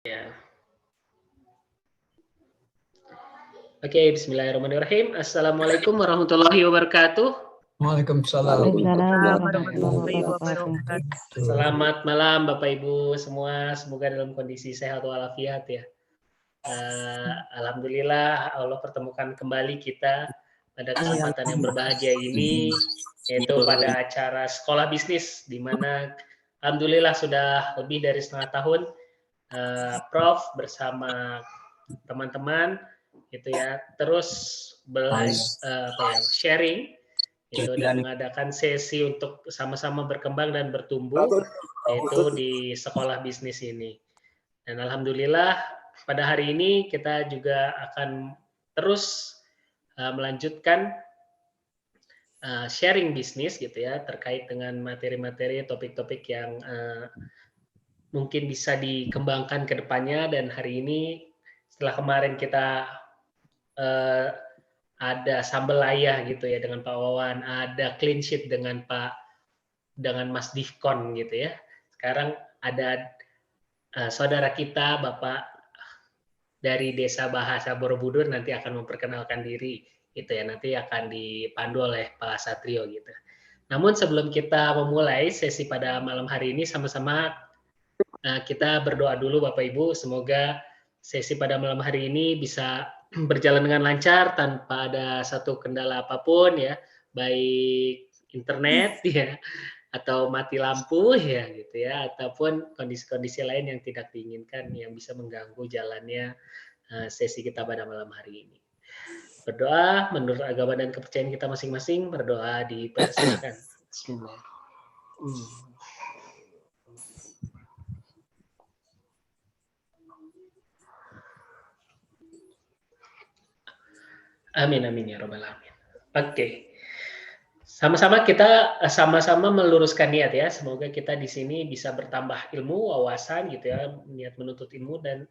Ya. Oke, bismillahirrahmanirrahim. Assalamualaikum warahmatullahi wabarakatuh. Waalaikumsalam. warahmatullahi wabarakatuh. Selamat malam Bapak Ibu semua. Semoga dalam kondisi sehat walafiat ya. Alhamdulillah Allah pertemukan kembali kita pada kesempatan yang berbahagia ini, yaitu pada acara sekolah bisnis, di mana alhamdulillah sudah lebih dari setengah tahun Prof bersama teman-teman gitu ya terus sharing itu dan mengadakan sesi untuk sama-sama berkembang dan bertumbuh yaitu di sekolah bisnis ini. Dan alhamdulillah pada hari ini kita juga akan terus melanjutkan sharing bisnis gitu ya terkait dengan materi-materi topik-topik yang mungkin bisa dikembangkan ke depannya. Dan hari ini setelah kemarin kita ada sambal layah gitu ya dengan Pak Wawan, ada clean sheet dengan Mas Difkon gitu ya. Sekarang ada saudara kita Bapak dari Desa Bahasa Borobudur nanti akan memperkenalkan diri gitu ya, nanti akan dipandu oleh Pak Satrio gitu. Namun sebelum kita memulai sesi pada malam hari ini, sama-sama kita berdoa dulu Bapak Ibu, semoga sesi pada malam hari ini bisa berjalan dengan lancar tanpa ada satu kendala apapun ya, baik internet ya atau mati lampu ya gitu ya, ataupun kondisi-kondisi lain yang tidak diinginkan yang bisa mengganggu jalannya sesi kita pada malam hari ini. Berdoa menurut agama dan kepercayaan kita masing-masing, berdoa dipersilakan. Bismillah. Amin amin ya robbal alamin. Oke. Sama-sama kita sama-sama meluruskan niat ya. Semoga kita di sini bisa bertambah ilmu, wawasan gitu ya, niat menuntut ilmu dan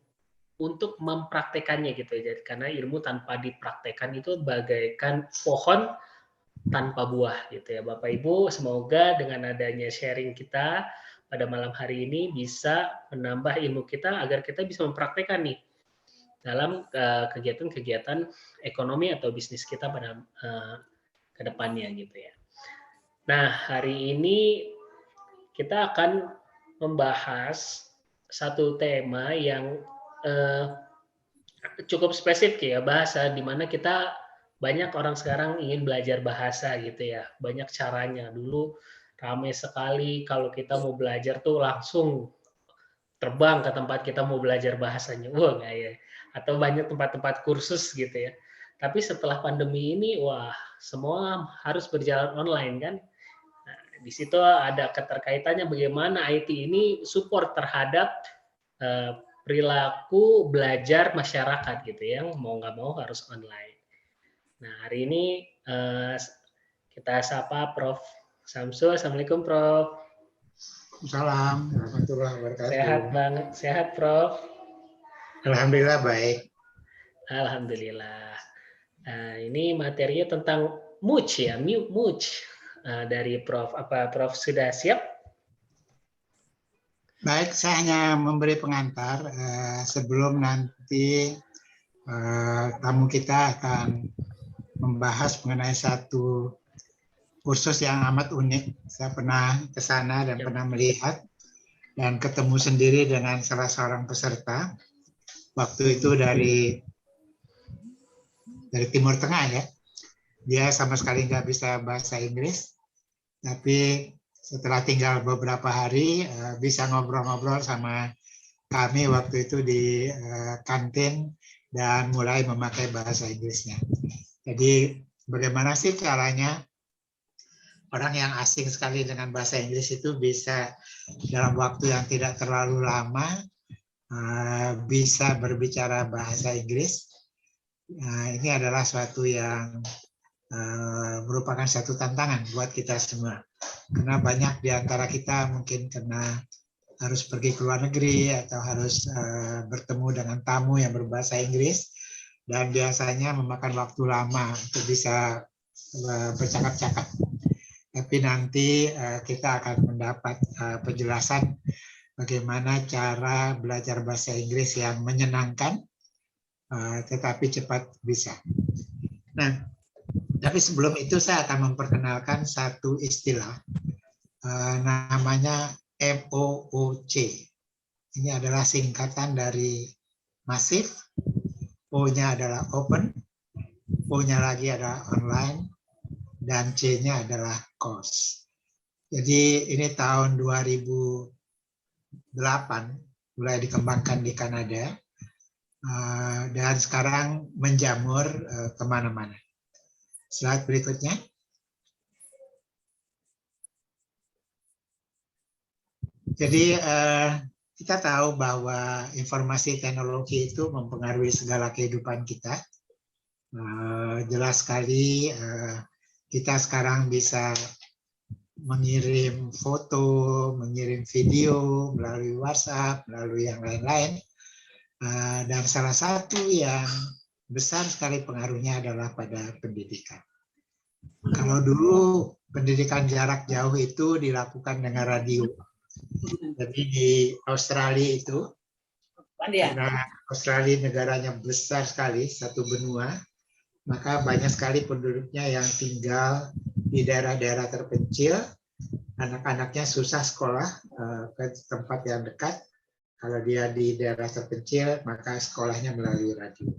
untuk mempraktekannya gitu ya. Jadi karena ilmu tanpa dipraktekkan itu bagaikan pohon tanpa buah gitu ya. Bapak Ibu, semoga dengan adanya sharing kita pada malam hari ini bisa menambah ilmu kita agar kita bisa mempraktekkan nih dalam kegiatan-kegiatan ekonomi atau bisnis kita pada ke depannya gitu ya. Nah, hari ini kita akan membahas satu tema yang cukup spesifik ya, bahasa di mana kita banyak orang sekarang ingin belajar bahasa gitu ya. Banyak caranya. Dulu ramai sekali kalau kita mau belajar tuh langsung terbang ke tempat kita mau belajar bahasanya. Wah, enggak ya. Atau banyak tempat-tempat kursus gitu ya. Tapi setelah pandemi ini, wah, semua harus berjalan online kan. Nah, di situ ada keterkaitannya bagaimana IT ini support terhadap perilaku belajar masyarakat gitu ya, yang mau nggak mau harus online. Nah, hari ini kita sapa Prof. Samsul. Assalamualaikum, Prof. Salam warahmatullahi wabarakatuh. Sehat banget, sehat Prof. Alhamdulillah baik. Alhamdulillah. Ini materinya tentang MUJ ya, MUJ dari Prof. Apa Prof sudah siap? Baik, saya hanya memberi pengantar sebelum nanti tamu kita akan membahas mengenai satu kursus yang amat unik. Saya pernah ke sana dan pernah melihat dan ketemu sendiri dengan salah seorang peserta. Waktu itu dari Timur Tengah ya. Dia sama sekali nggak bisa bahasa Inggris, tapi setelah tinggal beberapa hari bisa ngobrol-ngobrol sama kami waktu itu di kantin dan mulai memakai bahasa Inggrisnya. Jadi bagaimana sih caranya orang yang asing sekali dengan bahasa Inggris itu bisa dalam waktu yang tidak terlalu lama bisa berbicara bahasa Inggris. Ini adalah suatu yang merupakan satu tantangan buat kita semua. Karena banyak di antara kita mungkin karena harus pergi ke luar negeri atau harus bertemu dengan tamu yang berbahasa Inggris dan biasanya memakan waktu lama untuk bisa bercakap-cakap. Tapi nanti kita akan mendapat penjelasan bagaimana cara belajar bahasa Inggris yang menyenangkan, tetapi cepat bisa. Nah, tapi sebelum itu saya akan memperkenalkan satu istilah, namanya MOOC. Ini adalah singkatan dari masif, O-nya adalah open, O-nya lagi adalah online, dan C-nya adalah course. Jadi ini tahun 2008 mulai dikembangkan di Kanada, dan sekarang menjamur kemana-mana. Slide berikutnya. Jadi kita tahu bahwa informasi teknologi itu mempengaruhi segala kehidupan kita. Jelas sekali kita sekarang bisa mengirim foto, mengirim video melalui WhatsApp, melalui yang lain-lain. Dan salah satu yang besar sekali pengaruhnya adalah pada pendidikan. Kalau dulu pendidikan jarak jauh itu dilakukan dengan radio. Jadi di Australia itu, karena Australia negaranya besar sekali, satu benua, maka banyak sekali penduduknya yang tinggal di daerah-daerah terpencil. Anak-anaknya susah sekolah ke tempat yang dekat. Kalau dia di daerah terpencil, maka sekolahnya melalui radio.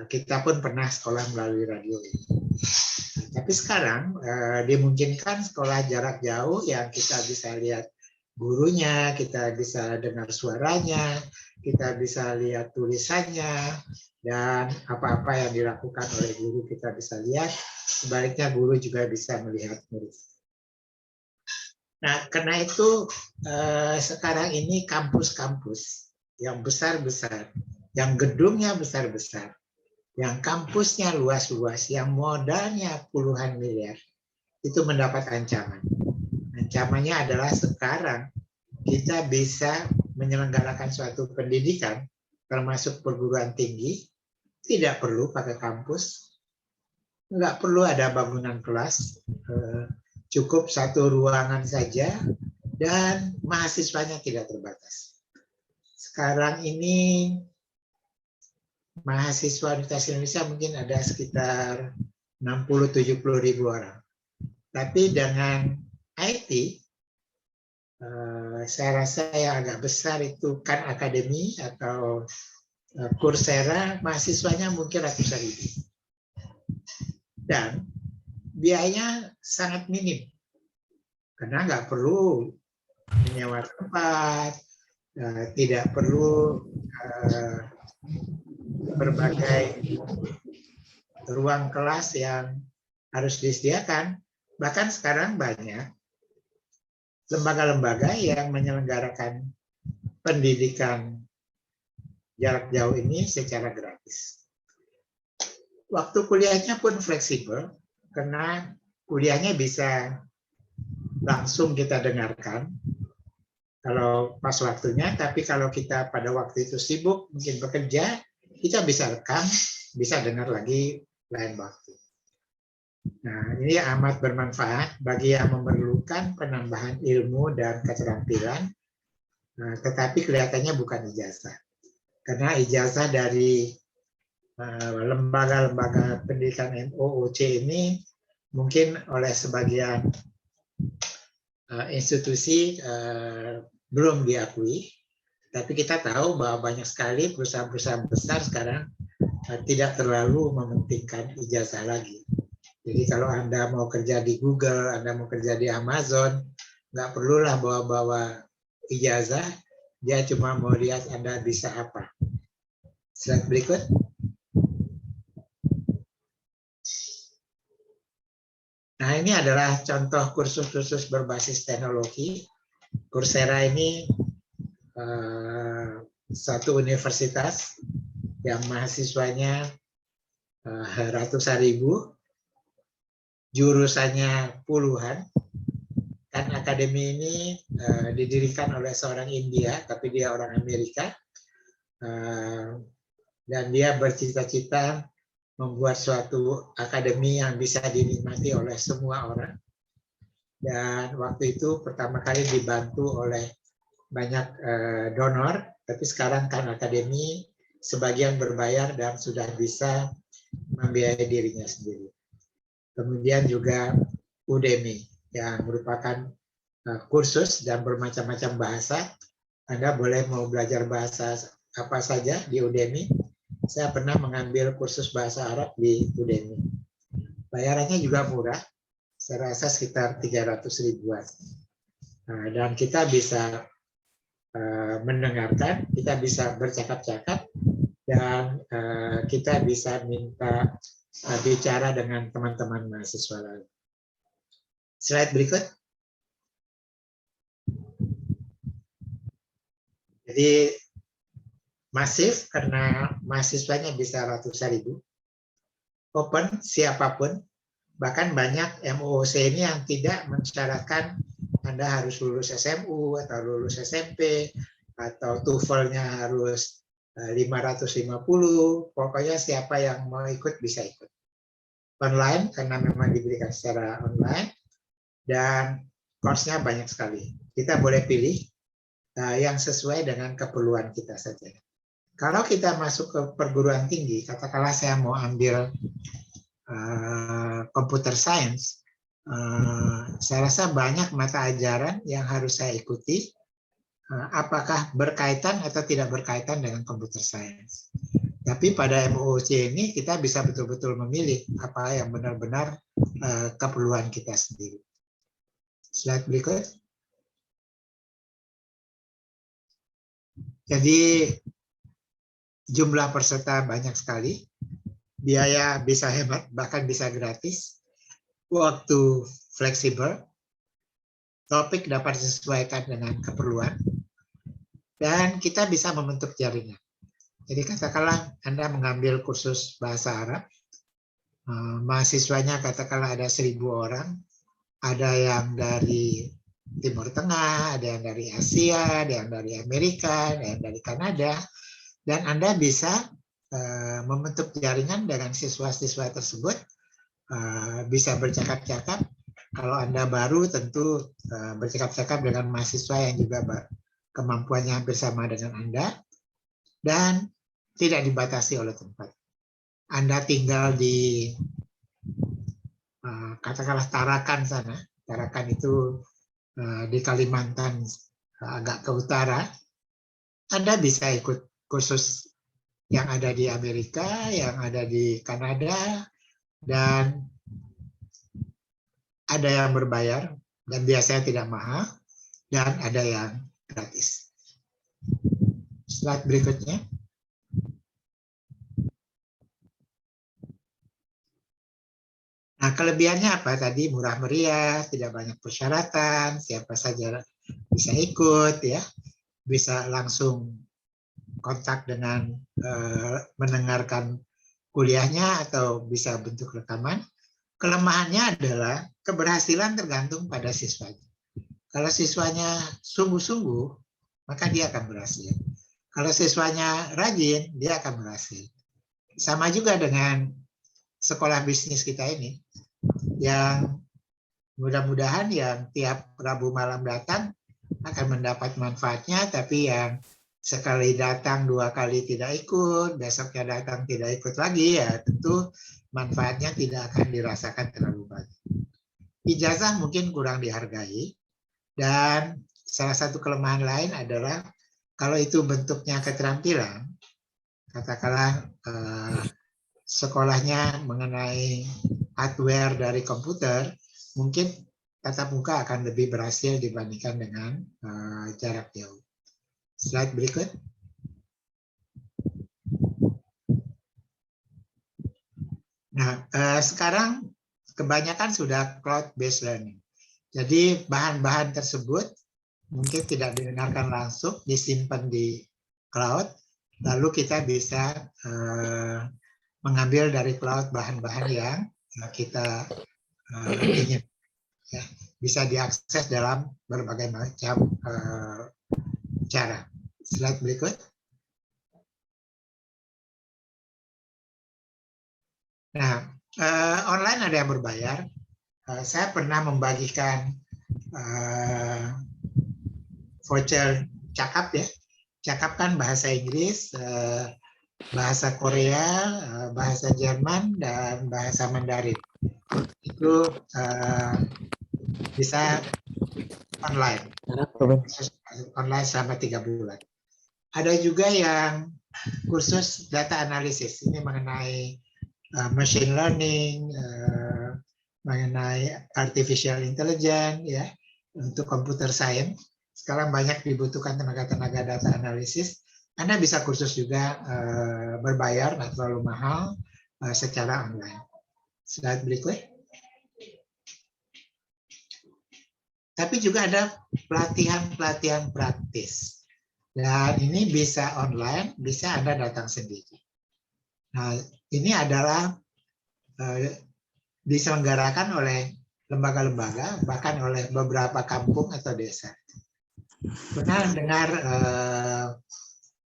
Kita pun pernah sekolah melalui radio ini. Tapi sekarang dimungkinkan sekolah jarak jauh yang kita bisa lihat gurunya, kita bisa dengar suaranya, kita bisa lihat tulisannya, dan apa-apa yang dilakukan oleh guru kita bisa lihat. Sebaliknya guru juga bisa melihat murid. Nah, karena itu sekarang ini kampus-kampus yang besar-besar, yang gedungnya besar-besar, yang kampusnya luas-luas, yang modalnya puluhan miliar, itu mendapat ancaman. Ancamannya adalah sekarang kita bisa menyelenggarakan suatu pendidikan, termasuk perguruan tinggi, tidak perlu pakai kampus, nggak perlu ada bangunan kelas, cukup satu ruangan saja, dan mahasiswanya tidak terbatas. Sekarang ini mahasiswa Universitas Indonesia mungkin ada sekitar 60-70 ribu orang. Tapi dengan IT, saya rasa yang agak besar itu Khan Academy atau Coursera, mahasiswanya mungkin ratusan ribu. Dan biayanya sangat minim, karena nggak perlu menyewa tempat, tidak perlu berbagai ruang kelas yang harus disediakan. Bahkan sekarang banyak lembaga-lembaga yang menyelenggarakan pendidikan jarak jauh ini secara gratis. Waktu kuliahnya pun fleksibel, karena kuliahnya bisa langsung kita dengarkan kalau pas waktunya, tapi kalau kita pada waktu itu sibuk, mungkin bekerja, kita bisa rekam, bisa dengar lagi lain waktu. Nah, ini amat bermanfaat bagi yang memerlukan penambahan ilmu dan keterampilan, tetapi kelihatannya bukan ijazah. Karena ijazah dari lembaga-lembaga pendidikan MOOC ini mungkin oleh sebagian institusi belum diakui, tapi kita tahu bahwa banyak sekali perusahaan-perusahaan besar sekarang tidak terlalu mementingkan ijazah lagi. Jadi kalau Anda mau kerja di Google, Anda mau kerja di Amazon, nggak perlulah bawa-bawa ijazah, dia cuma mau lihat Anda bisa apa. Slide berikut. Nah, ini adalah contoh kursus-kursus berbasis teknologi. Coursera ini satu universitas yang mahasiswanya ratusan ribu, jurusannya puluhan. Khan Academy ini didirikan oleh seorang India, tapi dia orang Amerika, dan dia bercita-cita membuat suatu akademi yang bisa dinikmati oleh semua orang. Dan waktu itu pertama kali dibantu oleh banyak donor, tapi sekarang Khan Academy sebagian berbayar dan sudah bisa membiayai dirinya sendiri. Kemudian juga Udemy yang merupakan kursus dan bermacam-macam bahasa. Anda boleh mau belajar bahasa apa saja di Udemy. Saya pernah mengambil kursus bahasa Arab di Udemy. Bayarannya juga murah, saya rasa sekitar 300 ribuan. Dan kita bisa mendengarkan, kita bisa bercakap-cakap, dan kita bisa minta bicara dengan teman-teman mahasiswa lain. Slide berikut. Jadi masif karena mahasiswanya bisa ratusan ribu. Open siapapun, bahkan banyak MOOC ini yang tidak mensyaratkan Anda harus lulus SMU atau lulus SMP atau TOEFL-nya harus 550. Pokoknya siapa yang mau ikut bisa ikut. Online karena memang diberikan secara online dan course-nya banyak sekali. Kita boleh pilih yang sesuai dengan keperluan kita saja. Kalau kita masuk ke perguruan tinggi, katakanlah saya mau ambil computer science, saya rasa banyak mata ajaran yang harus saya ikuti, apakah berkaitan atau tidak berkaitan dengan computer science. Tapi pada MOOC ini kita bisa betul-betul memilih apa yang benar-benar keperluan kita sendiri. Slide berikut. Jadi jumlah peserta banyak sekali, biaya bisa hemat, bahkan bisa gratis, waktu fleksibel, topik dapat disesuaikan dengan keperluan, dan kita bisa membentuk jaringan. Jadi katakanlah Anda mengambil kursus bahasa Arab, mahasiswanya katakanlah ada 1.000 orang, ada yang dari Timur Tengah, ada yang dari Asia, ada yang dari Amerika, ada yang dari Kanada, dan Anda bisa membentuk jaringan dengan siswa-siswa tersebut, bisa bercakap-cakap. Kalau Anda baru tentu bercakap-cakap dengan mahasiswa yang juga kemampuannya hampir sama dengan Anda, dan tidak dibatasi oleh tempat. Anda tinggal di katakanlah Tarakan sana, Tarakan itu di Kalimantan agak ke utara, Anda bisa ikut kursus yang ada di Amerika, yang ada di Kanada, dan ada yang berbayar, dan biasanya tidak mahal, dan ada yang gratis. Slide berikutnya. Nah, kelebihannya apa tadi? Murah meriah, tidak banyak persyaratan, siapa saja bisa ikut, ya, bisa langsung kontak dengan mendengarkan kuliahnya atau bisa bentuk rekaman. Kelemahannya adalah keberhasilan tergantung pada siswanya. Kalau siswanya sungguh-sungguh, maka dia akan berhasil. Kalau siswanya rajin, dia akan berhasil. Sama juga dengan sekolah bisnis kita ini, yang mudah-mudahan yang tiap Rabu malam datang akan mendapat manfaatnya, tapi yang sekali datang 2 kali tidak ikut, besoknya datang tidak ikut lagi, ya tentu manfaatnya tidak akan dirasakan terlalu banyak. Ijazah mungkin kurang dihargai, dan salah satu kelemahan lain adalah kalau itu bentuknya keterampilan, katakanlah sekolahnya mengenai hardware dari komputer, mungkin tatap muka akan lebih berhasil dibandingkan dengan jarak jauh. Slide berikut. Nah, sekarang kebanyakan sudah cloud-based learning. Jadi bahan-bahan tersebut mungkin tidak didengarkan langsung, disimpan di cloud, lalu kita bisa mengambil dari cloud bahan-bahan yang kita ingin. Ya, bisa diakses dalam berbagai macam cara. Slide berikut. Nah, online ada yang berbayar. Saya pernah membagikan voucher cakap ya. Cakap kan bahasa Inggris, bahasa Korea, bahasa Jerman, dan bahasa Mandarin. Itu bisa online. Online selama 3 bulan. Ada juga yang kursus data analisis. Ini mengenai machine learning, mengenai artificial intelligence, ya, untuk computer science. Sekarang banyak dibutuhkan tenaga-tenaga data analisis. Anda bisa kursus juga berbayar, nggak terlalu mahal, secara online. Slide berikut. Tapi juga ada pelatihan-pelatihan praktis. Dan ini bisa online, bisa Anda datang sendiri. Nah, ini adalah diselenggarakan oleh lembaga-lembaga, bahkan oleh beberapa kampung atau desa. Pernah dengar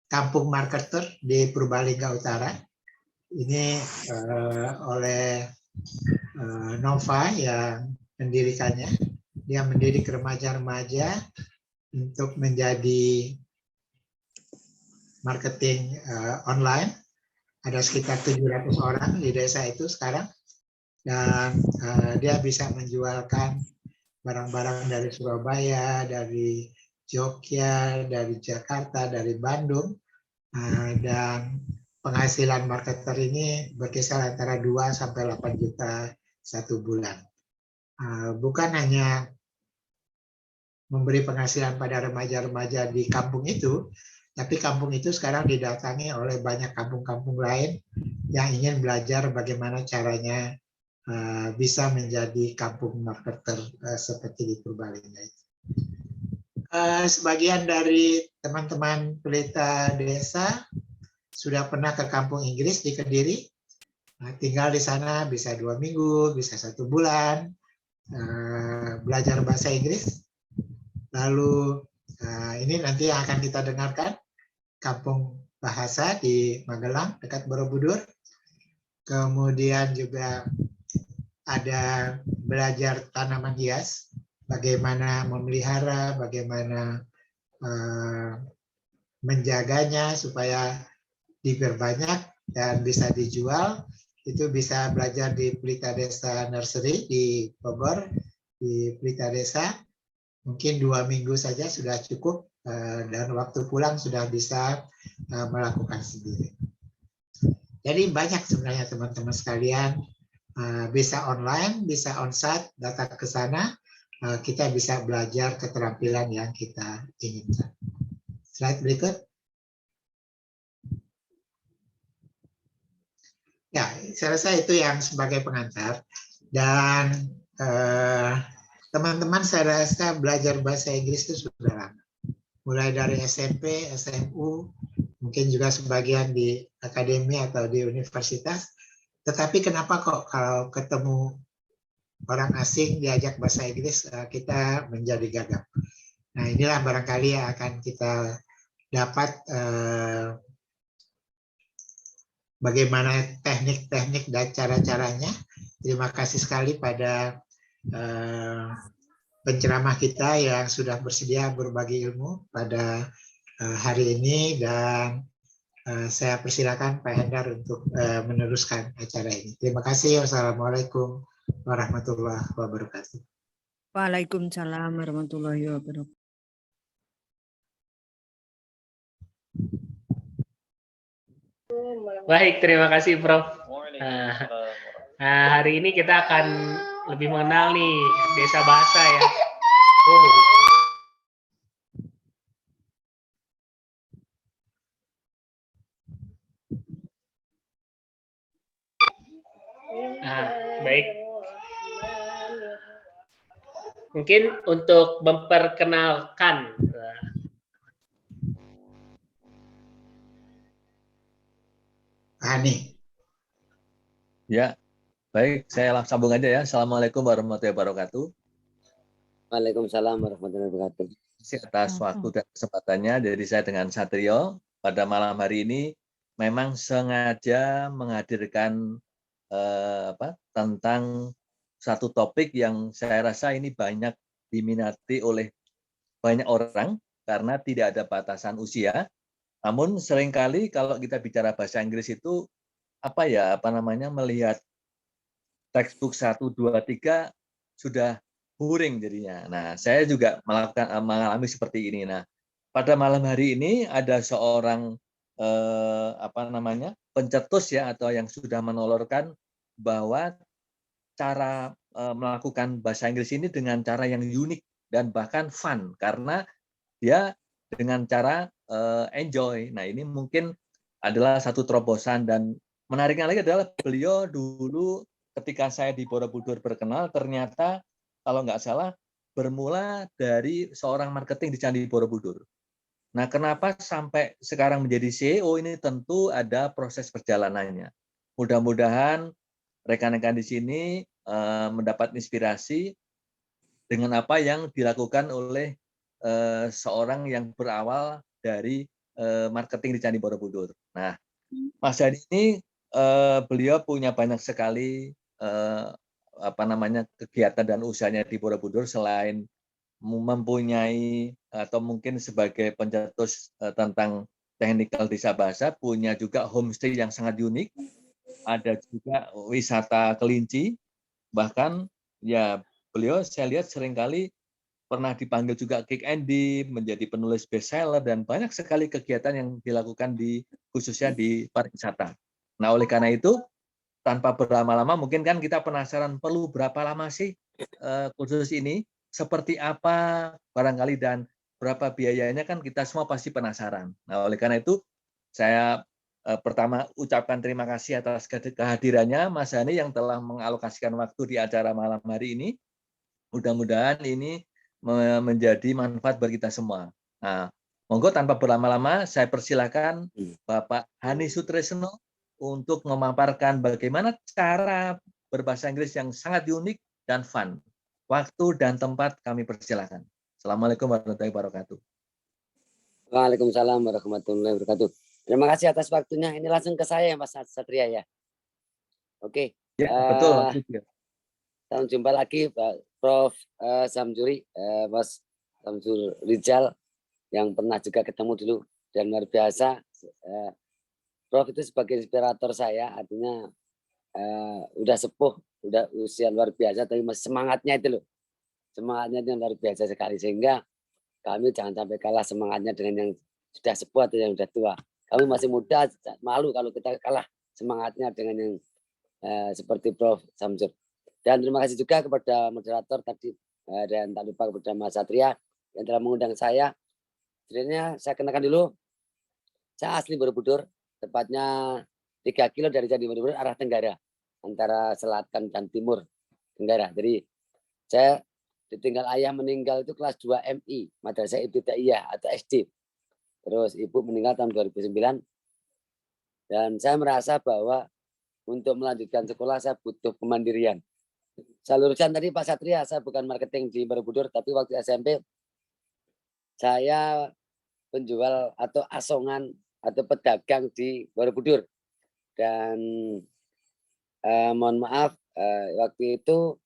kampung marketer di Purbalingga Utara? Ini oleh Nova yang mendirikannya. Dia mendidik remaja-remaja untuk menjadi marketing online. Ada sekitar 700 orang di desa itu sekarang. Dan dia bisa menjualkan barang-barang dari Surabaya, dari Jogja, dari Jakarta, dari Bandung, dan penghasilan marketer ini berkisar antara 2 sampai 8 juta satu bulan. Bukan hanya memberi penghasilan pada remaja-remaja di kampung itu, tapi kampung itu sekarang didatangi oleh banyak kampung-kampung lain yang ingin belajar bagaimana caranya bisa menjadi kampung marketer seperti di Purbalingga itu. Sebagian dari teman-teman pelita desa sudah pernah ke kampung Inggris di Kediri, tinggal di sana bisa 2 minggu, bisa 1 bulan, belajar bahasa Inggris. Lalu ini nanti akan kita dengarkan, kampung bahasa di Magelang dekat Borobudur. Kemudian juga ada belajar tanaman hias, bagaimana memelihara, bagaimana menjaganya supaya diperbanyak dan bisa dijual. Itu bisa belajar di Pelita Desa Nursery di Bogor, di Pelita Desa. Mungkin 2 minggu saja sudah cukup, dan waktu pulang sudah bisa melakukan sendiri. Jadi banyak sebenarnya teman-teman sekalian, bisa online, bisa onsite, datang ke sana, kita bisa belajar keterampilan yang kita inginkan. Slide berikut. Ya, saya rasa itu yang sebagai pengantar. Dan teman-teman saya rasa belajar bahasa Inggris itu sudah lama. Mulai dari SMP, SMU, mungkin juga sebagian di akademi atau di universitas. Tetapi kenapa kok kalau ketemu orang asing diajak bahasa Inggris kita menjadi gagap? Nah, inilah barangkali yang akan kita dapat bagaimana teknik-teknik dan cara-caranya. Terima kasih sekali pada penceramah kita yang sudah bersedia berbagi ilmu pada hari ini, dan saya persilakan Pak Hendar untuk meneruskan acara ini. Terima kasih. Wassalamualaikum warahmatullahi wabarakatuh. Waalaikumsalam warahmatullahi wabarakatuh. Baik, terima kasih Prof. Hari ini kita akan lebih mengenal nih desa bahasa ya. Baik. Mungkin untuk memperkenalkan Ani. Ya, baik. Saya sambung aja ya. Assalamualaikum warahmatullahi wabarakatuh. Waalaikumsalam warahmatullahi wabarakatuh. Terima kasih atas waktu dan kesempatannya dari saya dengan Satrio. Pada malam hari ini memang sengaja menghadirkan tentang satu topik yang saya rasa ini banyak diminati oleh banyak orang, karena tidak ada batasan usia. Namun seringkali kalau kita bicara bahasa Inggris itu melihat textbook 1, 2, 3 sudah boring jadinya. Nah, saya juga mengalami seperti ini. Nah, pada malam hari ini ada seorang pencetus ya, atau yang sudah menolorkan bahwa cara melakukan bahasa Inggris ini dengan cara yang unik dan bahkan fun, karena dia dengan cara enjoy. Nah, ini mungkin adalah satu terobosan, dan menariknya lagi adalah beliau dulu ketika saya di Borobudur berkenal, ternyata kalau nggak salah bermula dari seorang marketing di Candi Borobudur. Nah, kenapa sampai sekarang menjadi CEO ini tentu ada proses perjalanannya. Mudah-mudahan rekan-rekan di sini mendapat inspirasi dengan apa yang dilakukan oleh seorang yang berawal dari marketing di Candi Borobudur. Nah, Mas Hadi ini beliau punya banyak sekali kegiatan dan usahanya di Borobudur, selain mempunyai atau mungkin sebagai pencetus tentang technical desa bahasa, punya juga homestay yang sangat unik, ada juga wisata kelinci, bahkan ya beliau saya lihat seringkali pernah dipanggil juga Kick Andy, menjadi penulis bestseller, dan banyak sekali kegiatan yang dilakukan khususnya di pariwisata. Nah, oleh karena itu, tanpa berlama-lama, mungkin kan kita penasaran perlu berapa lama sih kursus ini, seperti apa barangkali, dan berapa biayanya, kan kita semua pasti penasaran. Nah, oleh karena itu saya pertama ucapkan terima kasih atas kehadirannya Mas Hani yang telah mengalokasikan waktu di acara malam hari ini. Mudah-mudahan ini menjadi manfaat bagi kita semua. Nah, monggo tanpa berlama-lama saya persilakan Bapak Hani Sutresno untuk memaparkan bagaimana cara berbahasa Inggris yang sangat unik dan fun. Waktu dan tempat kami persilakan. Assalamualaikum warahmatullahi wabarakatuh. Waalaikumsalam warahmatullahi wabarakatuh. Terima kasih atas waktunya. Ini langsung ke saya ya Mas Satria ya. Oke. Ya, betul. Sampai jumpa lagi Pak Prof. Samsuri, Mas Samsul Rizal yang pernah juga ketemu dulu, dan luar biasa. Prof itu sebagai inspirator saya, artinya udah sepuh, udah usia luar biasa, tapi masih semangatnya itu loh. Semangatnya itu luar biasa sekali, sehingga kami jangan sampai kalah semangatnya dengan yang sudah sepuh atau yang sudah tua. Kami masih muda, malu kalau kita kalah semangatnya dengan yang seperti Prof. Samsur. Dan terima kasih juga kepada moderator tadi, dan tak lupa kepada Mas Satria yang telah mengundang saya. Sebenarnya saya kenalkan dulu, saya asli Borobudur, tepatnya 3 kilo dari Candi Borobudur arah Tenggara, antara selatan dan timur Tenggara. Jadi saya ditinggal ayah meninggal itu kelas 2 MI, Madrasah Ibtidaiyah atau SD. Terus ibu meninggal tahun 2009. Dan saya merasa bahwa untuk melanjutkan sekolah saya butuh kemandirian. Saya luruskan tadi Pak Satria, saya bukan marketing di Borobudur, tapi waktu SMP saya penjual atau asongan atau pedagang di Borobudur. Dan mohon maaf, waktu itu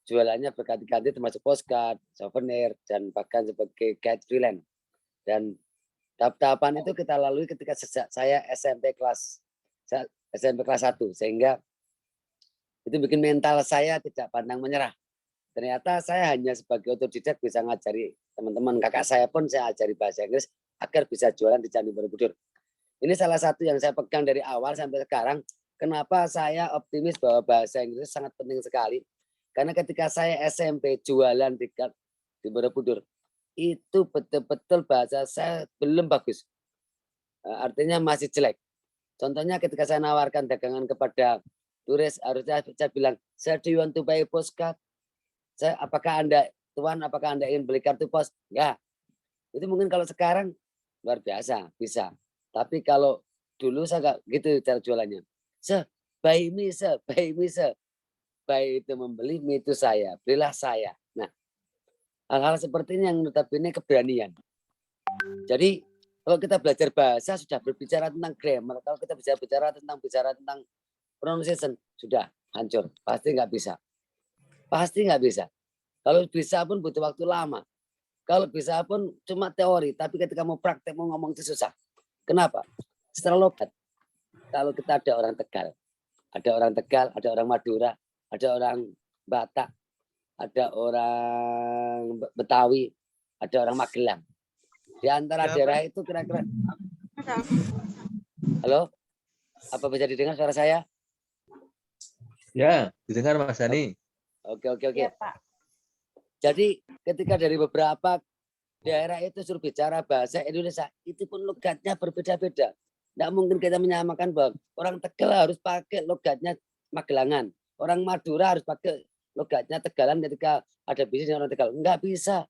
jualannya berganti-ganti, termasuk postcard, souvenir, dan bahkan sebagai guide freelance. Dan tahap-tahapan itu kita lalui ketika saya SMP kelas 1, sehingga itu bikin mental saya tidak pantang menyerah. Ternyata saya hanya sebagai otodidak bisa ngajari teman-teman, kakak saya pun saya ajari bahasa Inggris agar bisa jualan di Candi Borobudur. Ini salah satu yang saya pegang dari awal sampai sekarang. Kenapa saya optimis bahwa bahasa Inggris sangat penting sekali? Karena ketika saya SMP jualan di Borobudur, itu betul-betul bahasa saya belum bagus. Artinya masih jelek. Contohnya ketika saya nawarkan dagangan kepada turis, harusnya saya bilang, "Sir, do you want to buy a postcard?" Apakah Anda ingin beli kartu pos? Ya. Itu mungkin kalau sekarang luar biasa, bisa. Tapi kalau dulu saya nggak gitu cara jualannya. "Sir, buy me, sir, buy me, sir." Buy itu membeli, me itu saya, belilah saya. Nah, hal-hal seperti ini yang notabene keberanian. Jadi kalau kita belajar bahasa sudah berbicara tentang grammar, kalau kita bisa bicara tentang pronunciation, sudah hancur, pasti nggak bisa. Pasti nggak bisa. Kalau bisa pun butuh waktu lama. Kalau bisa pun cuma teori, tapi ketika mau praktek, mau ngomong itu susah. Kenapa? Secara logat, kalau kita ada orang Tegal, ada orang Madura, ada orang Batak, ada orang Betawi, ada orang Magelang. Di antara daerah itu kira-kira. Halo? Apa bisa didengar suara saya? Ya, didengar Mas Dani. Oke. Ya, Pak. Jadi ketika dari beberapa daerah itu suruh bicara bahasa Indonesia, itu pun logatnya berbeda-beda. Tidak mungkin kita menyamakan bahwa orang Tegal harus pakai logatnya Magelangan. Orang Madura harus pakai logatnya Tegalan ketika ada bisnis dengan orang Tegal. Enggak bisa.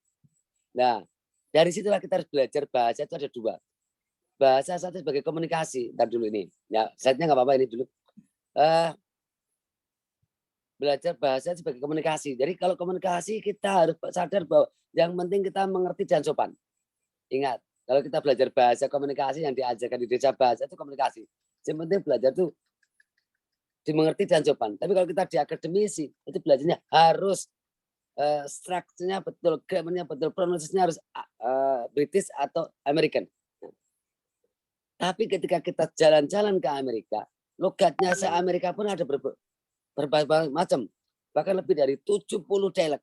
Nah, dari situlah kita harus belajar bahasa itu ada dua. Bahasa satu sebagai komunikasi. Ntar dulu ini. Ya, slide-nya nggak apa-apa ini dulu. Belajar bahasa sebagai komunikasi. Jadi kalau komunikasi kita harus sadar bahwa yang penting kita mengerti dan sopan. Ingat, kalau kita belajar bahasa komunikasi yang diajarkan di desa bahasa itu komunikasi. Yang penting belajar itu dimengerti dan sopan. Tapi kalau kita di akademisi, itu belajarnya harus strukturnya betul, grammarnya betul, pronunciasinya harus British atau American. Tapi ketika kita jalan-jalan ke Amerika, logatnya se-Amerika pun ada berbagai macam, bahkan lebih dari 70 dialek.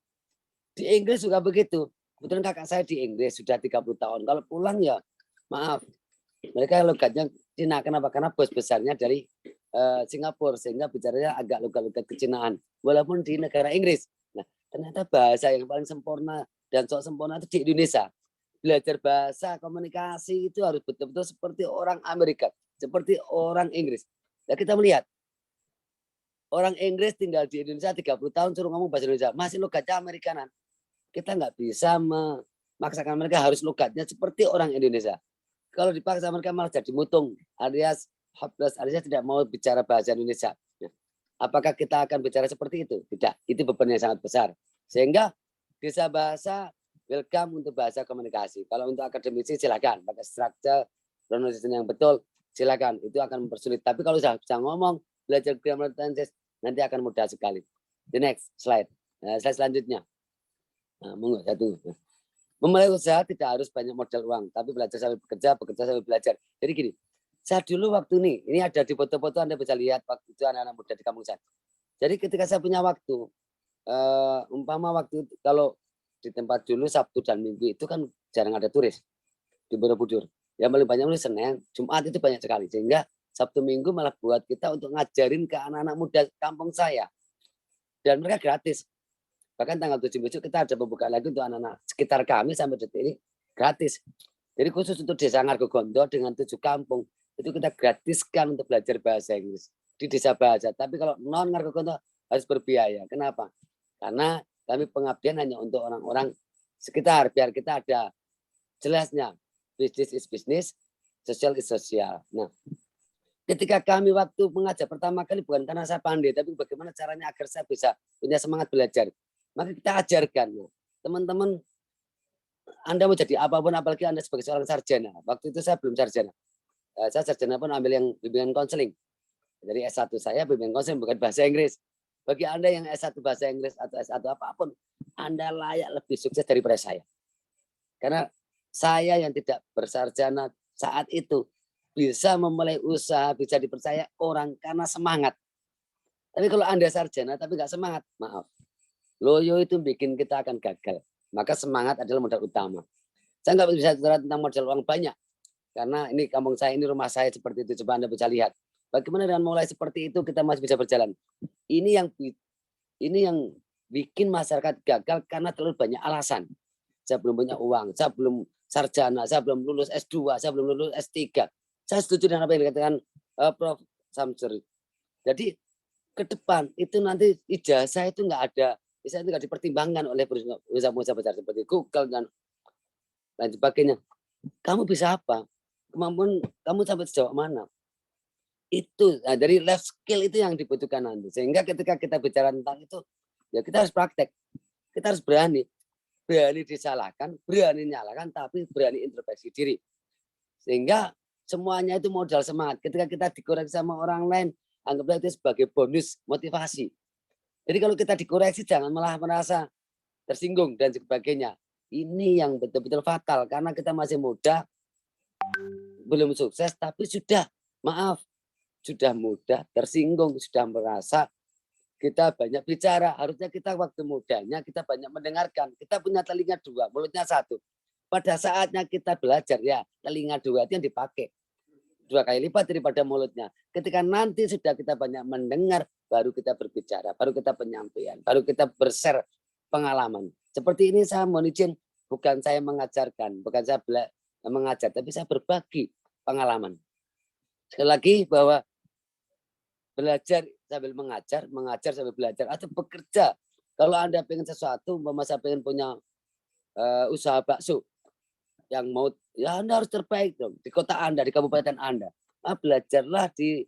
Di Inggris juga begitu. Kebetulan kakak saya di Inggris sudah 30 tahun. Kalau pulang ya maaf, mereka logatnya Cina. Kenapa? Karena bos besarnya dari Singapura, sehingga bicaranya agak logat-logat kecinaan walaupun di negara Inggris. Nah, ternyata bahasa yang paling sempurna dan sok sempurna itu di Indonesia. Belajar bahasa komunikasi itu harus betul-betul seperti orang Amerika, seperti orang Inggris. Nah, kita melihat orang Inggris tinggal di Indonesia 30 tahun suruh ngomong bahasa Indonesia, masih logatnya Amerikanan. Kita nggak bisa memaksakan mereka harus logatnya seperti orang Indonesia. Kalau dipaksa mereka malah jadi mutung, alias hopeless, alias tidak mau bicara bahasa Indonesia. Apakah kita akan bicara seperti itu? Tidak, itu beban yang sangat besar. Sehingga desa bahasa welcome untuk bahasa komunikasi. Kalau untuk akademisi silakan pakai struktur pronunciation yang betul, silakan. Itu akan mempersulit. Tapi kalau sudah bisa ngomong, belajar grammar tenses, nanti akan mudah sekali. The next slide. Slide selanjutnya. Nah, monggo satu. Memulai usaha tidak harus banyak modal uang, tapi belajar sambil bekerja, bekerja sambil belajar. Jadi gini, saya dulu waktu ini ada di foto-foto Anda bisa lihat waktu itu anak-anak muda di kampung saya. Jadi ketika saya punya waktu, umpama waktu itu, kalau di tempat dulu Sabtu dan Minggu itu kan jarang ada turis di Borobudur. Yang paling banyak itu Senin, Jumat itu banyak sekali. Sehingga Sabtu Minggu malah buat kita untuk ngajarin ke anak-anak muda kampung saya. Dan mereka gratis. Bahkan tanggal 7 besok kita ada pembukaan lagi untuk anak-anak sekitar kami sampai detik ini gratis. Jadi khusus untuk desa Ngargogondo dengan 7 kampung, itu kita gratiskan untuk belajar bahasa Inggris di desa bahasa. Tapi kalau non Ngargogondo harus berbiaya. Kenapa? Karena kami pengabdian hanya untuk orang-orang sekitar, biar kita ada jelasnya. Business is business, social is social. Nah, ketika kami waktu mengajar pertama kali bukan karena saya pandai, tapi bagaimana caranya agar saya bisa punya semangat belajar. Maka kita ajarkan, teman-teman, Anda mau jadi apapun, apalagi Anda sebagai seorang sarjana. Waktu itu saya belum sarjana. Saya sarjana pun ambil yang bimbingan konseling. Jadi S1 saya bimbingan konseling bukan bahasa Inggris. Bagi Anda yang S1 bahasa Inggris atau S1 apapun, Anda layak lebih sukses daripada saya. Karena saya yang tidak bersarjana saat itu bisa memulai usaha, bisa dipercaya orang karena semangat. Tapi kalau Anda sarjana tapi nggak semangat, maaf. Loyo itu bikin kita akan gagal. Maka semangat adalah modal utama. Saya nggak bisa bicara tentang modal uang banyak. Karena ini kampung saya, ini rumah saya seperti itu. Coba Anda bisa lihat. Bagaimana dengan mulai seperti itu kita masih bisa berjalan. Ini yang bikin masyarakat gagal karena terlalu banyak alasan. Saya belum punya uang, saya belum sarjana, saya belum lulus S2, saya belum lulus S3. Saya setuju dengan apa yang dikatakan Prof. Samsuri. Jadi ke depan itu nanti ijazah itu nggak ada, bisa itu nggak dipertimbangkan oleh pengusaha besar seperti Google dan lain sebagainya. Kamu bisa apa? Kemampuan kamu sampai sejauh mana? Itu dari life skill itu yang dibutuhkan nanti. Sehingga ketika kita bicara tentang itu, ya kita harus praktek, kita harus berani disalahkan, berani nyalakan, tapi berani introspeksi diri. Sehingga semuanya itu modal semangat. Ketika kita dikoreksi sama orang lain, anggaplah itu sebagai bonus motivasi. Jadi kalau kita dikoreksi jangan malah merasa tersinggung dan sebagainya. Ini yang betul-betul fatal karena kita masih muda, belum sukses, tapi sudah mudah tersinggung, sudah merasa kita banyak bicara. Harusnya kita waktu mudanya kita banyak mendengarkan. Kita punya telinga 2, mulutnya 1. Pada saatnya kita belajar ya, telinga 2 itu yang dipakai 2 kali lipat daripada mulutnya. Ketika nanti sudah kita banyak mendengar, baru kita berbicara, baru kita penyampaian, baru kita bershare pengalaman. Seperti ini saya mohon izin, bukan saya mengajarkan, bukan saya mengajar, tapi saya berbagi pengalaman. Sekali lagi bahwa belajar sambil mengajar, mengajar sambil belajar, atau bekerja. Kalau Anda pengen sesuatu, saya pengen punya usaha bakso, yang mau, ya Anda harus terbaik dong di kota Anda, di kabupaten Anda. Belajarlah di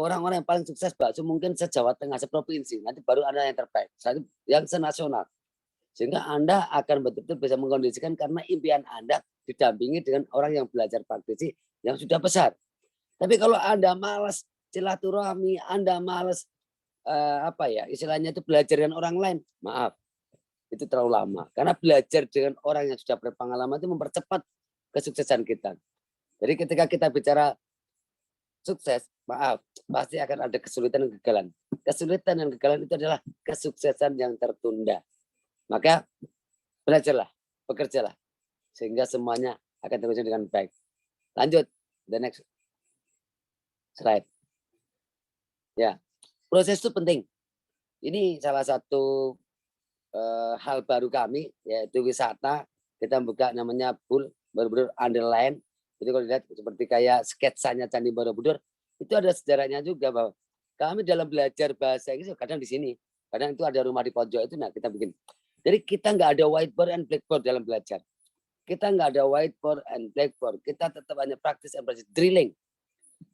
orang-orang yang paling sukses bakso mungkin se-Jawa Tengah, seprovinsi. Nanti baru Anda yang terbaik, yang senasional. Sehingga Anda akan betul-betul bisa mengkondisikan karena impian Anda didampingi dengan orang yang belajar praktisi yang sudah besar. Tapi kalau Anda malas silaturahmi, Anda malas istilahnya itu belajar dengan orang lain, maaf, itu terlalu lama. Karena belajar dengan orang yang sudah berpengalaman itu mempercepat kesuksesan kita. Jadi ketika kita bicara sukses, maaf, pasti akan ada kesulitan dan kegagalan. Kesulitan dan kegagalan itu adalah kesuksesan yang tertunda. Maka belajarlah, bekerjalah, sehingga semuanya akan terwujud dengan baik. Lanjut, the next slide. Ya, proses itu penting. Ini salah satu hal baru kami, yaitu wisata. Kita buka namanya Bull Borobudur Underline. Jadi kalau dilihat seperti kayak sketsanya Candi Borobudur, itu ada sejarahnya juga bahwa kami dalam belajar bahasa Inggris kadang di sini, kadang itu ada rumah di pojok itu, nah kita bikin. Jadi kita nggak ada whiteboard and blackboard dalam belajar. Kita nggak ada whiteboard and blackboard. Kita tetap hanya praktis and practice drilling.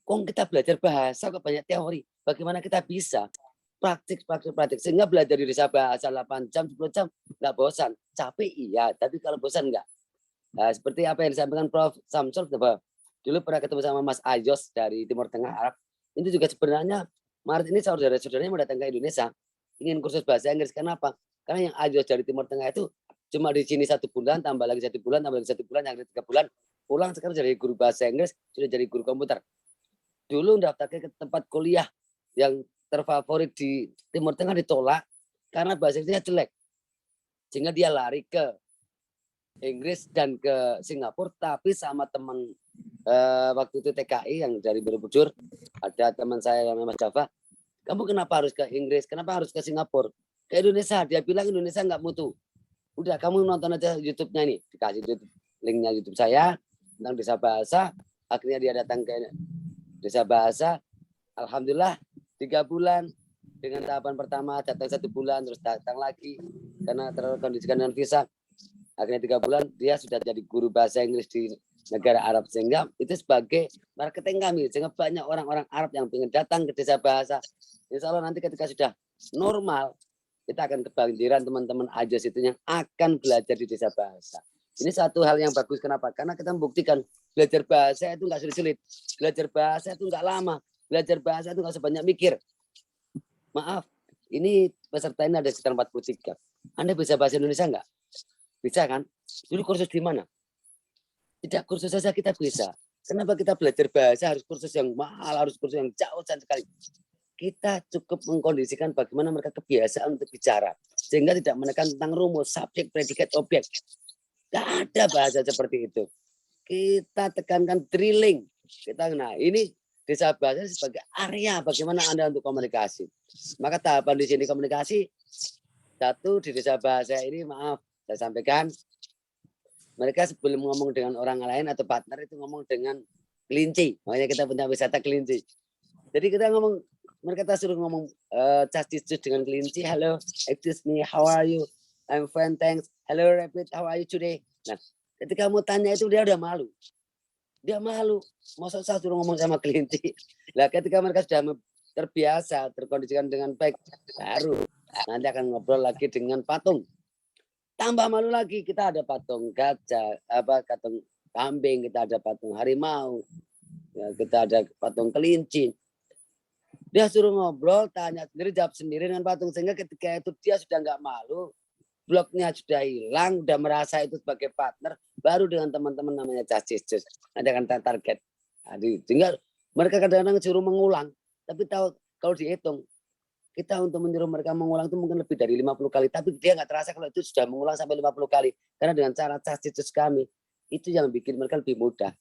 Kok kita belajar bahasa kok banyak teori. Bagaimana kita bisa praktik. Sehingga belajar di desa bahasa 8 jam, 10 jam nggak bosan. Capek iya, tapi kalau bosan nggak. Nah, seperti apa yang disampaikan Prof. Samsul, dulu pernah ketemu sama Mas Ayos dari Timur Tengah Arab. Itu juga sebenarnya Maret ini saudara-saudaranya mau datang ke Indonesia. Ingin kursus bahasa Inggris. Kenapa? Karena yang Ayos dari Timur Tengah itu cuma di sini 1 bulan, tambah lagi 1 bulan, tambah lagi 1 bulan, yang 3 bulan. Pulang sekarang jadi guru bahasa Inggris, sudah jadi guru komputer. Dulu daftarnya ke tempat kuliah yang terfavorit di Timur Tengah ditolak karena bahasa Inggrisnya jelek. Sehingga dia lari ke Inggris dan ke Singapura, tapi sama teman waktu itu TKI yang dari Borobudur, ada teman saya yang Mas Java, kamu kenapa harus ke Inggris, kenapa harus ke Singapura? Ke Indonesia, dia bilang Indonesia nggak mutu. Udah kamu nonton aja YouTube-nya nih, dikasih YouTube, linknya YouTube saya tentang desa bahasa. Akhirnya dia datang ke desa bahasa. Alhamdulillah 3 bulan dengan tahapan pertama, datang 1 bulan, terus datang lagi karena terkondisikan dengan visa. Akhirnya 3 bulan dia sudah jadi guru bahasa Inggris di negara Arab, sehingga itu sebagai marketing kami, sehingga banyak orang-orang Arab yang ingin datang ke desa bahasa. Insya Allah nanti ketika sudah normal, kita akan kebanjiran teman-teman Ajos itu yang akan belajar di desa bahasa. Ini satu hal yang bagus. Kenapa? Karena kita membuktikan belajar bahasa itu nggak sulit-sulit. Belajar bahasa itu nggak lama. Belajar bahasa itu nggak sebanyak mikir. Maaf, ini peserta ini ada sekitar 43. Anda bisa bahasa Indonesia nggak? Bisa kan? Dulu kursus di mana? Tidak kursus saja kita bisa. Kenapa kita belajar bahasa harus kursus yang mahal, harus kursus yang jauh sekali? Kita cukup mengkondisikan bagaimana mereka kebiasaan untuk bicara. Sehingga tidak menekan tentang rumus, subjek, predikat, objek. Tidak ada bahasa seperti itu. Kita tekankan drilling. Nah ini desa bahasa sebagai area bagaimana Anda untuk komunikasi. Maka tahapan di sini komunikasi. 1 di desa bahasa ini, maaf, saya sampaikan. Mereka sebelum ngomong dengan orang lain atau partner itu ngomong dengan kelinci. Makanya kita punya wisata kelinci. Jadi kita ngomong, mereka suruh ngomong castis dengan kelinci. Hello, excuse me, how are you? I'm fine, thanks. Hello, Rabbit, how are you today? Nah, ketika mau tanya itu dia udah malu. Dia malu. Masa saya suruh ngomong sama kelinci. Nah, ketika mereka sudah terbiasa, terkondisikan dengan baik, baru nanti akan ngobrol lagi dengan patung. Tambah malu lagi, kita ada patung gajah, patung kambing, kita ada patung harimau, ya, kita ada patung kelinci. Dia suruh ngobrol, tanya sendiri, jawab sendiri dengan patung. Sehingga ketika itu dia sudah nggak malu, blognya sudah hilang, udah merasa itu sebagai partner, baru dengan teman-teman namanya Just ada kan target. Tinggal mereka kadang-kadang suruh mengulang, tapi tahu kalau dihitung kita untuk menyuruh mereka mengulang itu mungkin lebih dari 50 kali, tapi dia nggak terasa kalau itu sudah mengulang sampai 50 kali. Karena dengan cara Just kami, itu yang bikin mereka lebih mudah.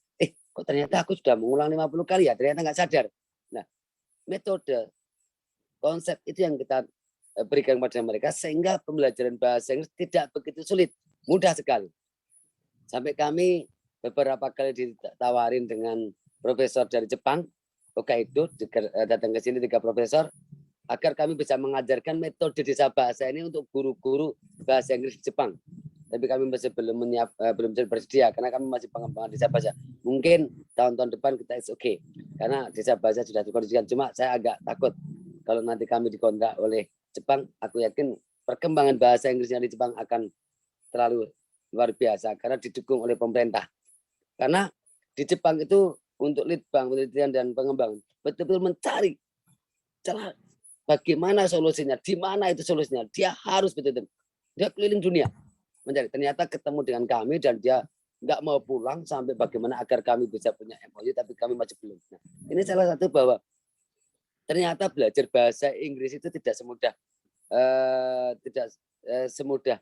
Kok ternyata aku sudah mengulang 50 kali ya, ternyata nggak sadar. Nah, metode, konsep itu yang kita berikan kepada mereka sehingga pembelajaran bahasa Inggris tidak begitu sulit, mudah sekali. Sampai kami beberapa kali ditawarin dengan profesor dari Jepang, Hokkaido, datang ke sini 3 profesor, agar kami bisa mengajarkan metode desa bahasa ini untuk guru-guru bahasa Inggris di Jepang. Tapi kami masih belum bersedia karena kami masih pengembangan desa bahasa. Mungkin tahun-tahun depan kita oke, karena desa bahasa sudah dikondisikan. Cuma saya agak takut kalau nanti kami dikontrak oleh Jepang, aku yakin perkembangan bahasa Inggrisnya di Jepang akan terlalu luar biasa karena didukung oleh pemerintah. Karena di Jepang itu untuk litbang, penelitian dan pengembangan betul-betul mencari celah bagaimana solusinya, di mana itu solusinya. Dia harus betul-betul dia keliling dunia mencari. Ternyata ketemu dengan kami dan dia nggak mau pulang sampai bagaimana agar kami bisa punya MOU, tapi kami masih belum. Nah, ini salah satu bahwa ternyata belajar bahasa Inggris itu tidak semudah semudah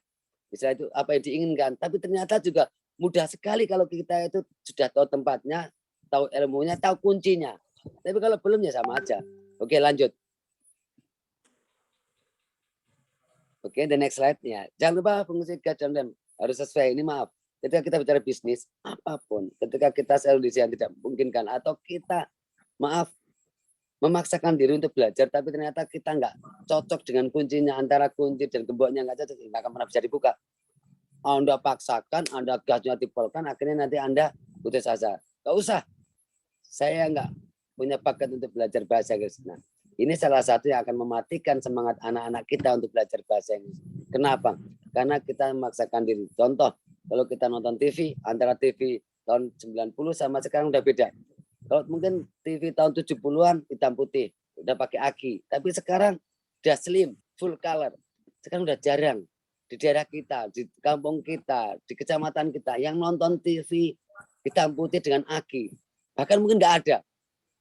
bisa itu apa yang diinginkan, tapi ternyata juga mudah sekali kalau kita itu sudah tahu tempatnya, tahu ilmunya, tahu kuncinya. Tapi kalau belum ya sama aja. Oke, lanjut. Oke, the next slide-nya. Jangan lupa fungsi gas dan rem harus sesuai. Ini maaf, ketika kita bicara bisnis apapun, ketika kita solusi yang tidak memungkinkan atau kita maaf memaksakan diri untuk belajar, tapi ternyata kita nggak cocok dengan kuncinya, antara kunci dan gemboknya nggak cocok, nggak akan pernah bisa dibuka. Anda paksakan, Anda gasnya dipolkan, akhirnya nanti Anda putus asa. Nggak usah, saya nggak punya paket untuk belajar bahasa Inggris. Nah, ini salah satu yang akan mematikan semangat anak-anak kita untuk belajar bahasa Inggris. Kenapa? Karena kita memaksakan diri. Contoh, kalau kita nonton TV, antara TV tahun 90 sama sekarang udah beda. Kalau mungkin TV tahun 70-an hitam putih, udah pakai aki. Tapi sekarang udah slim, full color. Sekarang udah jarang. Di daerah kita, di kampung kita, di kecamatan kita, yang nonton TV hitam putih dengan aki. Bahkan mungkin nggak ada.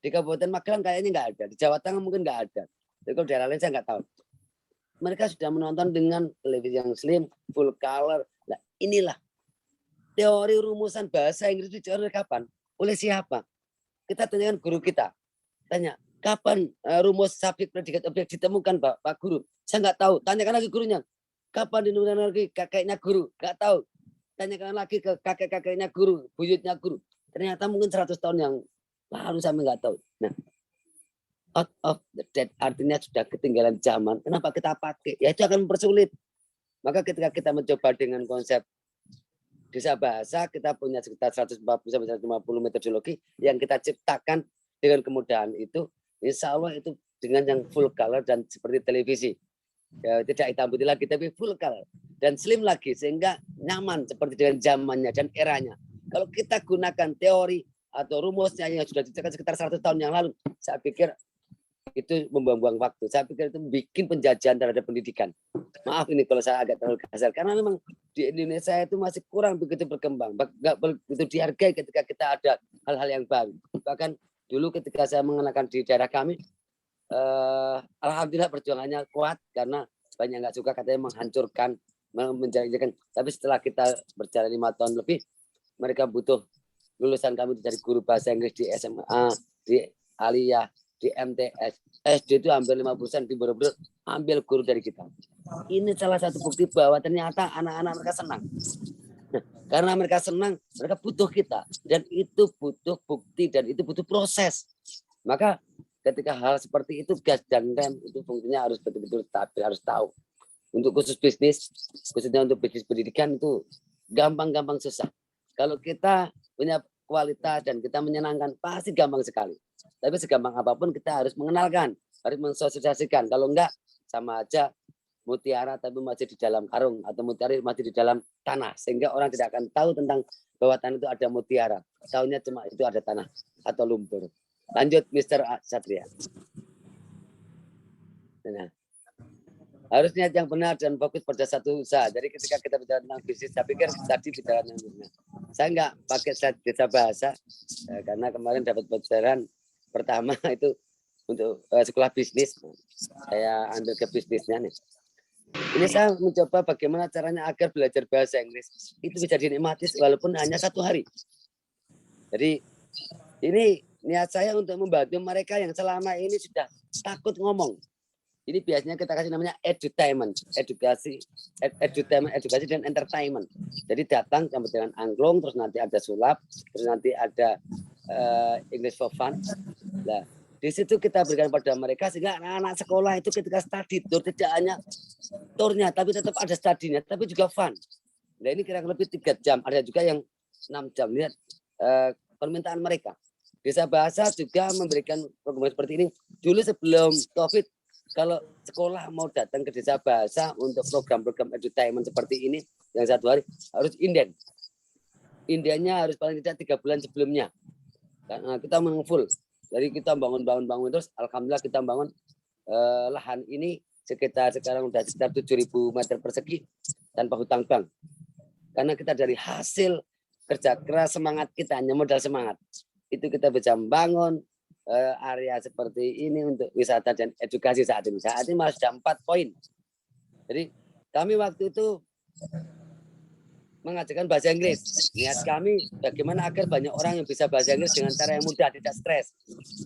Di Kabupaten Magelang kayaknya nggak ada. Di Jawa Tengah mungkin nggak ada. Tapi kalau daerah lain saya nggak tahu. Mereka sudah menonton dengan televisi yang slim, full color. Nah, inilah teori rumusan bahasa Inggris dicari kapan? Oleh siapa? Kita tanyakan guru kita. Tanya, kapan rumus subjek predikat objek ditemukan Pak Guru? Saya nggak tahu. Tanyakan lagi gurunya. Kapan ditemukan lagi kakeknya guru? Nggak tahu. Tanyakan lagi ke kakek-kakeknya guru, buyutnya guru. Ternyata mungkin 100 tahun yang lalu sampai nggak tahu. Nah, out of the dead artinya sudah ketinggalan zaman. Kenapa kita pakai? Ya itu akan mempersulit. Maka ketika kita mencoba dengan konsep desa bahasa, kita punya sekitar 140-150 metodologi yang kita ciptakan dengan kemudahan itu. Insya Allah itu dengan yang full color dan seperti televisi. Ya, tidak hitam putih lagi, tapi full color. Dan slim lagi, sehingga nyaman seperti dengan zamannya dan eranya. Kalau kita gunakan teori atau rumusnya yang sudah dicetakkan sekitar 100 tahun yang lalu, saya pikir itu membuang-buang waktu. Saya pikir itu bikin penjajahan terhadap pendidikan. Maaf ini kalau saya agak terlalu kasar, karena memang di Indonesia itu masih kurang begitu berkembang, nggak begitu dihargai ketika kita ada hal-hal yang baru. Bahkan dulu ketika saya mengenakan di daerah kami, alhamdulillah perjuangannya kuat karena banyak nggak suka katanya menghancurkan, menjadikan. Tapi setelah kita berjalan 5 tahun lebih, mereka butuh lulusan kami dari guru bahasa Inggris di SMA, di Aliyah, di MTS, SD itu hampir 50% di Borobudur ambil guru dari kita. Ini salah satu bukti bahwa ternyata anak-anak mereka senang. Nah, karena mereka senang, mereka butuh kita, dan itu butuh bukti dan itu butuh proses. Maka ketika hal seperti itu, gas dan rem itu fungsinya harus betul-betul stabil, harus tahu. Untuk khusus bisnis, khususnya untuk bisnis pendidikan itu gampang-gampang susah. Kalau kita punya kualitas dan kita menyenangkan, pasti gampang sekali. Tapi segampang apapun kita harus mengenalkan, harus mensosialisasikan. Kalau enggak, sama aja mutiara tapi masih di dalam karung, atau mutiara masih di dalam tanah. Sehingga orang tidak akan tahu tentang bahwa tanah itu ada mutiara. Tahunya cuma itu ada tanah atau lumpur. Lanjut, Mr. Satria. Nah. Harus niat yang benar dan fokus pada satu usaha. Jadi ketika kita bicara tentang bisnis, saya pikir tadi bicara yang benar. Saya nggak pakai slide desa bahasa karena kemarin dapat pelajaran pertama itu untuk sekolah bisnis. Saya ambil ke bisnisnya nih. Ini saya mencoba bagaimana caranya agar belajar bahasa Inggris itu bisa dinikmati walaupun hanya 1 hari. Jadi ini niat saya untuk membantu mereka yang selama ini sudah takut ngomong. Ini biasanya kita kasih namanya edutainment, edukasi dan entertainment. Jadi datang sampai dengan angklung, terus nanti ada sulap, terus nanti ada English for fun. Nah, di situ kita berikan pada mereka sehingga anak-anak sekolah itu ketika study tour tidak hanya tournya, tapi tetap ada studinya, tapi juga fun. Nah ini kira-kira lebih 3 jam, ada juga yang 6 jam. Lihat permintaan mereka. Desa Bahasa juga memberikan program seperti ini. Dulu sebelum COVID, kalau sekolah mau datang ke Desa Bahasa untuk program-program edutainment seperti ini, yang 1 hari harus inden. Indennya harus paling tidak 3 bulan sebelumnya. Karena kita full. Jadi kita bangun terus. Alhamdulillah kita bangun lahan ini sekarang udah sekitar 7.000 meter persegi tanpa hutang bank. Karena kita dari hasil kerja keras semangat kita, hanya modal semangat. Itu kita bisa membangun area seperti ini untuk wisata dan edukasi saat ini. Saat ini masih ada 4 poin. Jadi kami waktu itu mengajarkan bahasa Inggris. Niat kami bagaimana agar banyak orang yang bisa bahasa Inggris dengan cara yang mudah, tidak stres.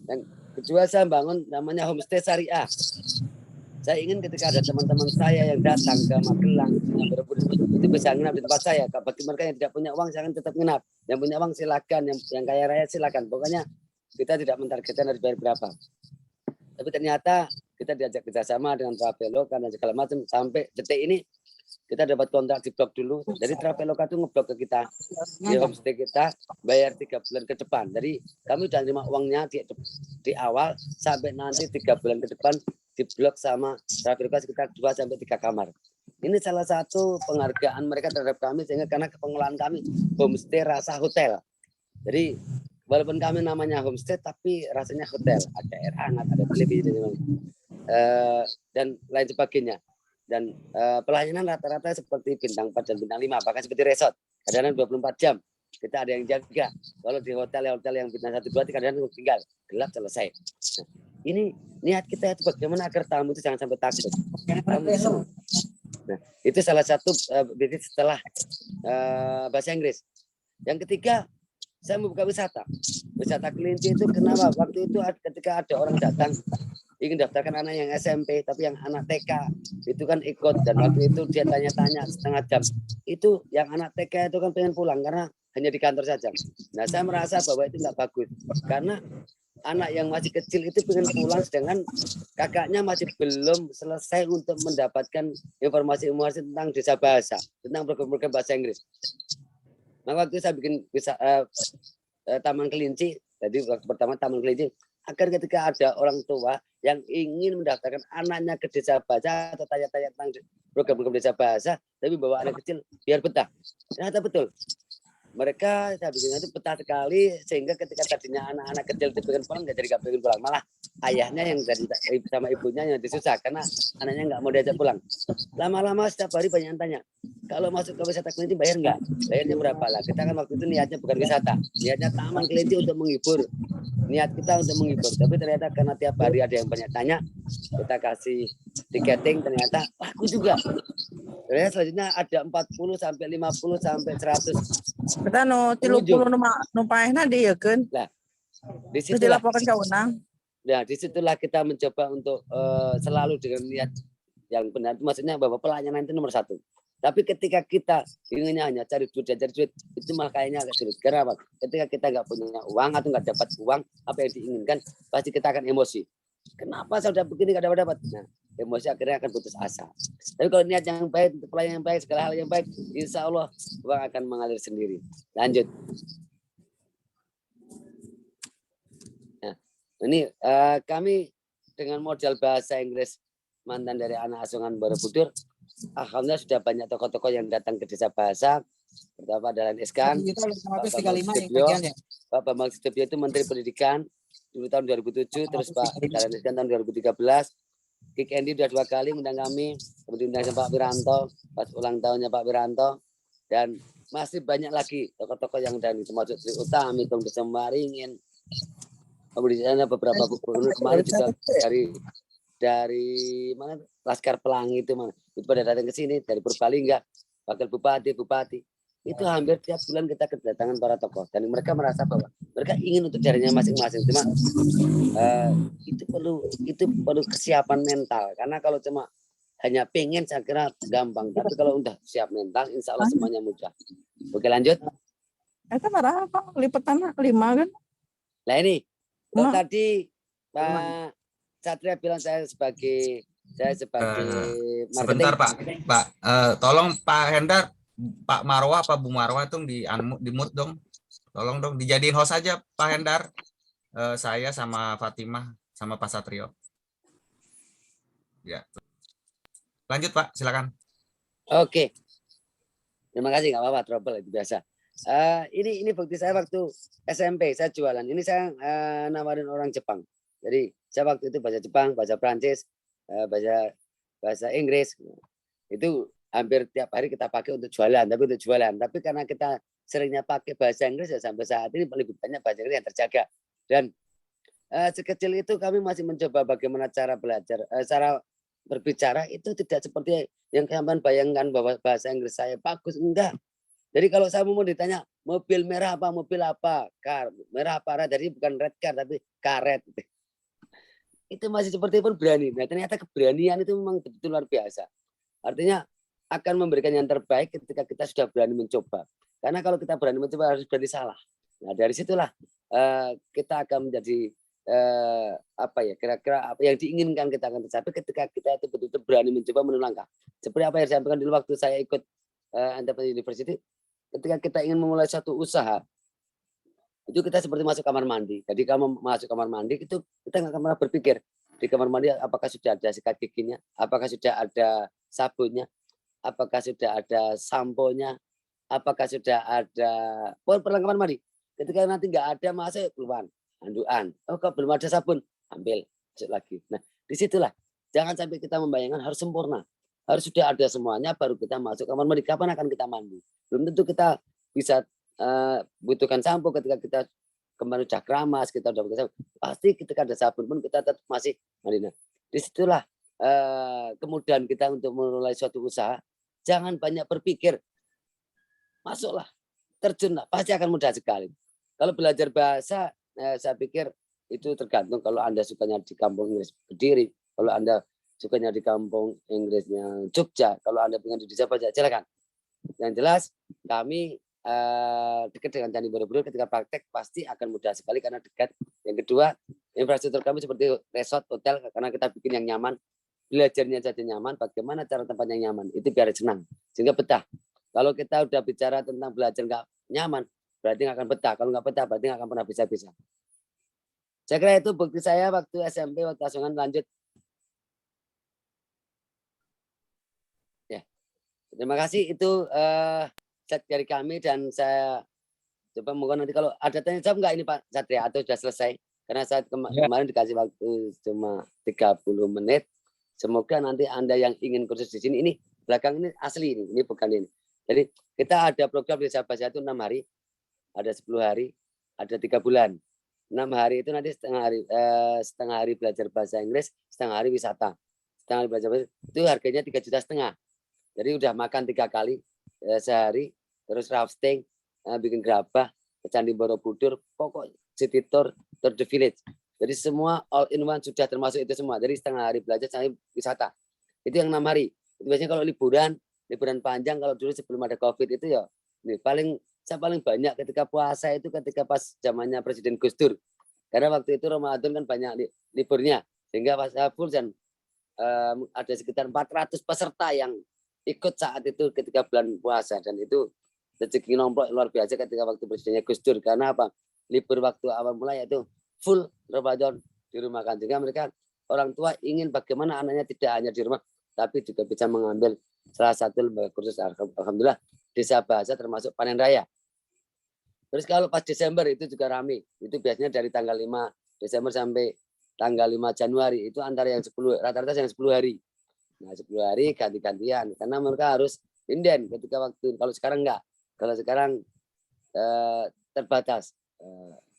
Dan kedua saya bangun namanya homestay syariah. Saya ingin ketika ada teman-teman saya yang datang ke Magelang, itu bisa nginap di tempat saya. Bagi mereka yang tidak punya uang, jangan tetap nginap. Yang punya uang silakan, yang kaya raya silakan. Pokoknya kita tidak mentargetkan harus bayar berapa. Tapi ternyata kita diajak kerjasama dengan Traveloka dan segala macam sampai detik ini kita dapat kontrak di blok dulu. Jadi Traveloka itu ngeblok ke kita di homestay kita bayar 3 bulan ke depan. Jadi kami udah terima uangnya di awal sampai nanti 3 bulan ke depan di blok sama Traveloka sekitar 2 sampai 3 kamar. Ini salah satu penghargaan mereka terhadap kami sehingga karena pengelolaan kami homestay rasa hotel. Jadi walaupun kami namanya homestay tapi rasanya hotel, ada air hangat, ada televisi dan lain sebagainya. Dan pelayanan rata-rata seperti bintang 4 dan bintang 5, bahkan seperti resort. Kadang-kadang 24 jam. Kita ada yang jaga. Kalau di hotel yang bintang 1, 2, kadang-kadang tinggal. Gelap selesai. Nah, ini niat kita itu bagaimana agar tamu itu jangan sampai takut. Nah, itu salah satu bisnis setelah bahasa Inggris. Yang ketiga, saya membuka wisata. Wisata kelinci itu kenapa? Waktu itu ketika ada orang datang ingin daftarkan anak yang SMP, tapi yang anak TK itu kan ikut, dan waktu itu dia tanya-tanya setengah jam. Itu yang anak TK itu kan pengen pulang karena hanya di kantor saja. Nah, saya merasa bahwa itu nggak bagus karena anak yang masih kecil itu pengen pulang sedangkan kakaknya masih belum selesai untuk mendapatkan informasi tentang Desa Bahasa, tentang program-program bahasa Inggris. Nah, waktu itu saya bikin Taman Kelinci. Jadi waktu pertama Taman Kelinci agar ketika ada orang tua yang ingin mendaftarkan anaknya ke Desa Bahasa atau tanya-tanya tentang program-program Desa Bahasa, tapi bawa anak kecil biar betah. Ternyata betul. Mereka saya bikin itu betah sekali sehingga ketika tadinya anak-anak kecil itu pengen pulang nggak pengen pulang, malah ayahnya yang dari sama ibunya yang disusah karena anaknya nggak mau diajak pulang. Lama-lama setiap hari banyak yang tanya, kalau masuk ke wisata kelinci bayar nggak? Bayarnya berapa lah? Kita kan waktu itu niatnya bukan wisata, niatnya Taman Kelinci untuk menghibur. Niat kita untuk menghibur, tapi ternyata karena tiap hari ada yang banyak tanya, kita kasih tiketing ternyata laku juga. Ternyata selanjutnya ada 40 sampai 50 sampai 100. Kita no 30 numpahna dia kan. Nah, disitulah dilaporkan ke Unang. Nah, disitulah kita mencoba untuk selalu dengan niat yang benar. Maksudnya bahwa pelayanan itu nomor 1. Tapi ketika kita inginnya hanya cari duit, itu malah kayaknya agak sulit. Karena apa? Ketika kita nggak punya uang atau nggak dapat uang apa yang diinginkan, pasti kita akan emosi. Kenapa saya udah begini nggak dapat? Nah, emosi akhirnya akan putus asa. Tapi kalau niat yang baik, pelayanan yang baik, segala hal yang baik, insya Allah uang akan mengalir sendiri. Lanjut. Nah, ini kami dengan modal bahasa Inggris mantan dari anak asuhan Borobudur, alhamdulillah sudah banyak tokoh-tokoh yang datang ke Desa Bahasa. Pertama Dahlan Iskan, Pak Bambang Sutibyo itu Menteri Pendidikan dulu tahun 2007, terus Pak Dahlan Iskan tahun 2013. Kik Endi udah 2 kali undang kami, kemudian undang Pak Wiranto pas ulang tahunnya Pak Wiranto, dan masih banyak lagi tokoh-tokoh yang dari termasuk Sri Utami, Tung Desa Maringin, kemudian beberapa gubernur kemarin juga dari mana Laskar Pelangi itu mana itu pada datang ke sini dari Purbalingga, wakil bupati itu hampir tiap bulan kita kedatangan para tokoh dan mereka merasa bahwa mereka ingin untuk caranya masing-masing, cuma itu perlu kesiapan mental, karena kalau cuma hanya pengen saya kira gampang, tapi kalau udah siap mental insya Allah semuanya mudah. Oke, lanjut. Itu berapa lipetan 5 kan? Nah ini kalau Nah. tadi Pak Satria bilang saya sebagai marketing. Sebentar Pak, tolong Pak Hendar, Pak Marwah apa Bu Marwah tuh di mute dong, tolong dong dijadiin host aja Pak Hendar, saya sama Fatimah sama Pak Satrio. Ya, lanjut Pak, silakan. Oke, terima kasih, nggak apa-apa, trouble itu biasa. Ini bukti saya waktu SMP saya jualan. Ini saya nawarin orang Jepang. Jadi saya waktu itu bahasa Jepang, bahasa Prancis, bahasa Inggris. Itu hampir tiap hari kita pakai untuk jualan, tapi karena kita seringnya pakai bahasa Inggris ya sampai saat ini lebih banyak bahasa Inggris yang terjaga. Dan sekecil itu kami masih mencoba bagaimana cara belajar, cara berbicara itu tidak seperti yang kalian bayangkan bahwa bahasa Inggris saya bagus, enggak. Jadi kalau saya mau ditanya mobil merah apa, mobil apa, car merah apa, jadi bukan red car tapi karet. Itu masih seperti pun berani. Nah ternyata keberanian itu memang betul luar biasa. Artinya akan memberikan yang terbaik ketika kita sudah berani mencoba. Karena kalau kita berani mencoba harus berani salah. Nah dari situlah kita akan menjadi kira-kira apa yang diinginkan kita akan tercapai ketika kita itu betul-betul berani mencoba menulangkah. Seperti apa yang saya sampaikan dulu waktu saya ikut Entrepreneur University, ketika kita ingin memulai satu usaha, itu kita seperti masuk kamar mandi. Jadi kamu masuk kamar mandi itu kita nggak akan pernah berpikir di kamar mandi apakah sudah ada sikat giginya, apakah sudah ada sabunnya, apakah sudah ada sampo-nya, apakah sudah ada perlengkapan mandi. Ketika nanti nggak ada, masuk keluar handuan. Oh, kalau belum ada sabun, ambil masuk lagi. Nah, disitulah jangan sampai kita membayangkan harus sempurna, harus sudah ada semuanya baru kita masuk kamar mandi. Kapan akan kita mandi? Belum tentu kita bisa butuhkan sampo ketika kita kemarin udah keramas, kita udah pakai sabun. Pasti ketika ada sabun pun kita tetap masih mandi. Nah, disitulah kemudian kita untuk memulai suatu usaha, jangan banyak berpikir, masuklah, terjunlah, pasti akan mudah sekali. Kalau belajar bahasa, saya pikir itu tergantung. Kalau Anda sukanya di kampung Inggris Kediri, kalau Anda sukanya di kampung Inggrisnya Jogja, kalau Anda pengen di desa Pajak, silakan. Yang jelas kami dekat dengan Candi Borobudur, ketika praktek pasti akan mudah sekali karena dekat. Yang kedua, infrastruktur kami seperti resort, hotel, karena kita bikin yang nyaman, belajarnya jadi nyaman, bagaimana cara tempat yang nyaman, itu biar senang, sehingga betah. Kalau kita udah bicara tentang belajar nggak nyaman, berarti nggak akan betah. Kalau nggak betah, berarti nggak akan pernah bisa-bisa. Saya kira itu bukti saya waktu SMP, waktu Asungan. Lanjut. Ya, terima kasih. Itu chat dari kami dan saya coba monggo nanti kalau ada tanya jawab nggak ini Pak Satria atau sudah selesai? Karena saya kemarin dikasih waktu cuma 30 menit. Semoga nanti Anda yang ingin kursus di sini, ini belakang ini asli ini bukan ini. Jadi kita ada program di Sabah itu 6 hari, ada 10 hari, ada 3 bulan. 6 hari itu nanti setengah hari belajar bahasa Inggris, setengah hari wisata. Setengah hari belajar bahasa itu harganya 3,5 juta. Jadi udah makan 3 kali sehari, terus rafting, bikin gerabah, ke Candi Borobudur, pokok city tour the village. Jadi semua all in one sudah termasuk itu semua. Jadi setengah hari belajar, setengah hari wisata. Itu yang 6 hari. Itu biasanya kalau liburan panjang, kalau dulu sebelum ada COVID itu ya, saya paling banyak ketika puasa itu ketika pas zamannya Presiden Gus Dur. Karena waktu itu Ramadan kan banyak liburnya. Sehingga pas full dan ada sekitar 400 peserta yang ikut saat itu ketika bulan puasa. Dan itu rezeki nomplok luar biasa ketika waktu Presidennya Gus Dur. Karena apa? Libur waktu awal mulai itu full Ramadan di rumah kan. Sehingga mereka orang tua ingin bagaimana anaknya tidak hanya di rumah, tapi juga bisa mengambil salah satu lembaga kursus. Alhamdulillah Desa Bahasa termasuk panen raya. Terus kalau pas Desember itu juga ramai. Itu biasanya dari tanggal 5 Desember sampai tanggal 5 Januari itu antara yang 10 rata-rata yang 10 hari. Nah, 10 hari ganti-gantian karena mereka harus inden ketika waktu. Kalau sekarang enggak. Kalau sekarang terbatas.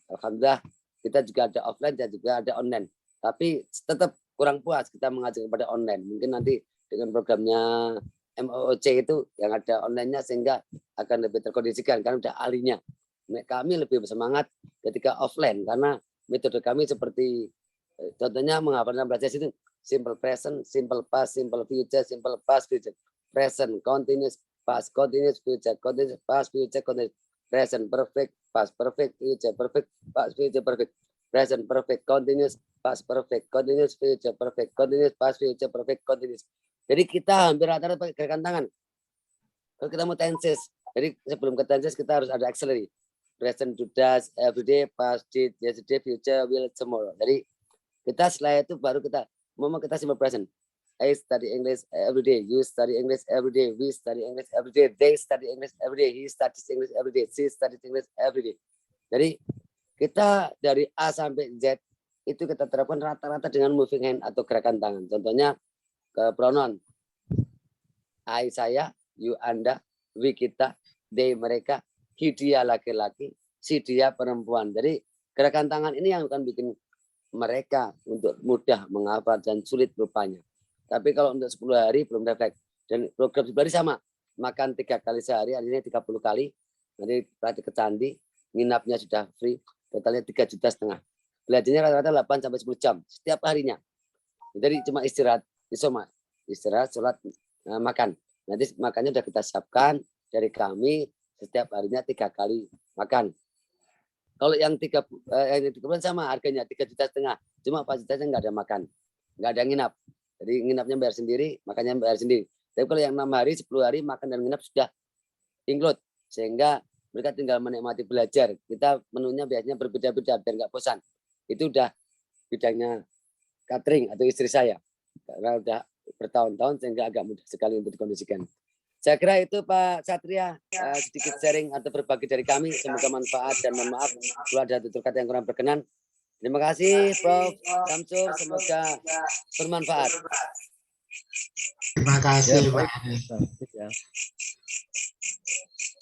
Alhamdulillah kita juga ada offline dan juga ada online. Tapi tetap kurang puas kita mengajar kepada online. Mungkin nanti dengan programnya MOOC itu yang ada online-nya sehingga akan lebih terkondisikan karena udah ahlinya. Kami lebih bersemangat ketika offline karena metode kami seperti contohnya menghafalkan belajar itu simple present, simple past, simple future, simple past, future, present, continuous past, continuous future, continuous past, future, continuous present, perfect, past, perfect, future, perfect, past, future, perfect, present, perfect, continuous past, perfect, continuous future, perfect, continuous past, future, perfect, continuous. Jadi kita hampir rata-rata pakai gerakan tangan. Kalau kita mau tenses, jadi sebelum ke tenses kita harus ada auxiliary. Present, to does, everyday, past, did, yesterday, future, will, tomorrow. Jadi kita setelah itu baru kita simple present. I study English every day. You study English every day. We study English every day. They study English every day. He studies English every day. She studies English every day. Jadi kita dari A sampai Z itu kita terapkan rata-rata dengan moving hand atau gerakan tangan. Contohnya ke pronoun. I saya, you Anda, we kita, they mereka, he dia laki-laki, si dia perempuan. Jadi gerakan tangan ini yang akan bikin mereka untuk mudah menghafal dan sulit rupanya. Tapi kalau untuk 10 hari belum refleks. Dan program 10 hari sama. Makan 3 kali sehari, artinya 30 kali. Nanti praktik ke candi, nginapnya sudah free. Totalnya 3,5 juta. Belajarnya rata-rata 8 sampai 10 jam setiap harinya. Jadi cuma istirahat, isoma. Istirahat, sholat, makan. Nanti makannya sudah kita siapkan dari kami setiap harinya 3 kali makan. Kalau yang 3 bulan sama harganya 3,5 juta. Cuma 4 juta nggak ada makan, nggak ada nginap. Jadi nginapnya bayar sendiri, makannya bayar sendiri. Tapi kalau yang 6 hari, 10 hari makan dan nginap sudah include, sehingga mereka tinggal menikmati belajar. Kita menunya biasanya berbeda-beda biar nggak bosan. Itu udah bidangnya catering atau istri saya, karena udah bertahun-tahun sehingga agak mudah sekali untuk dikondisikan. Saya kira itu Pak Satria, sedikit sharing atau berbagi dari kami. Semoga manfaat dan mohon maaf kalau ada tutur kata yang kurang berkenan. Terima kasih Prof. Samsul, semoga bermanfaat. Terima kasih Ya, Pak. baik.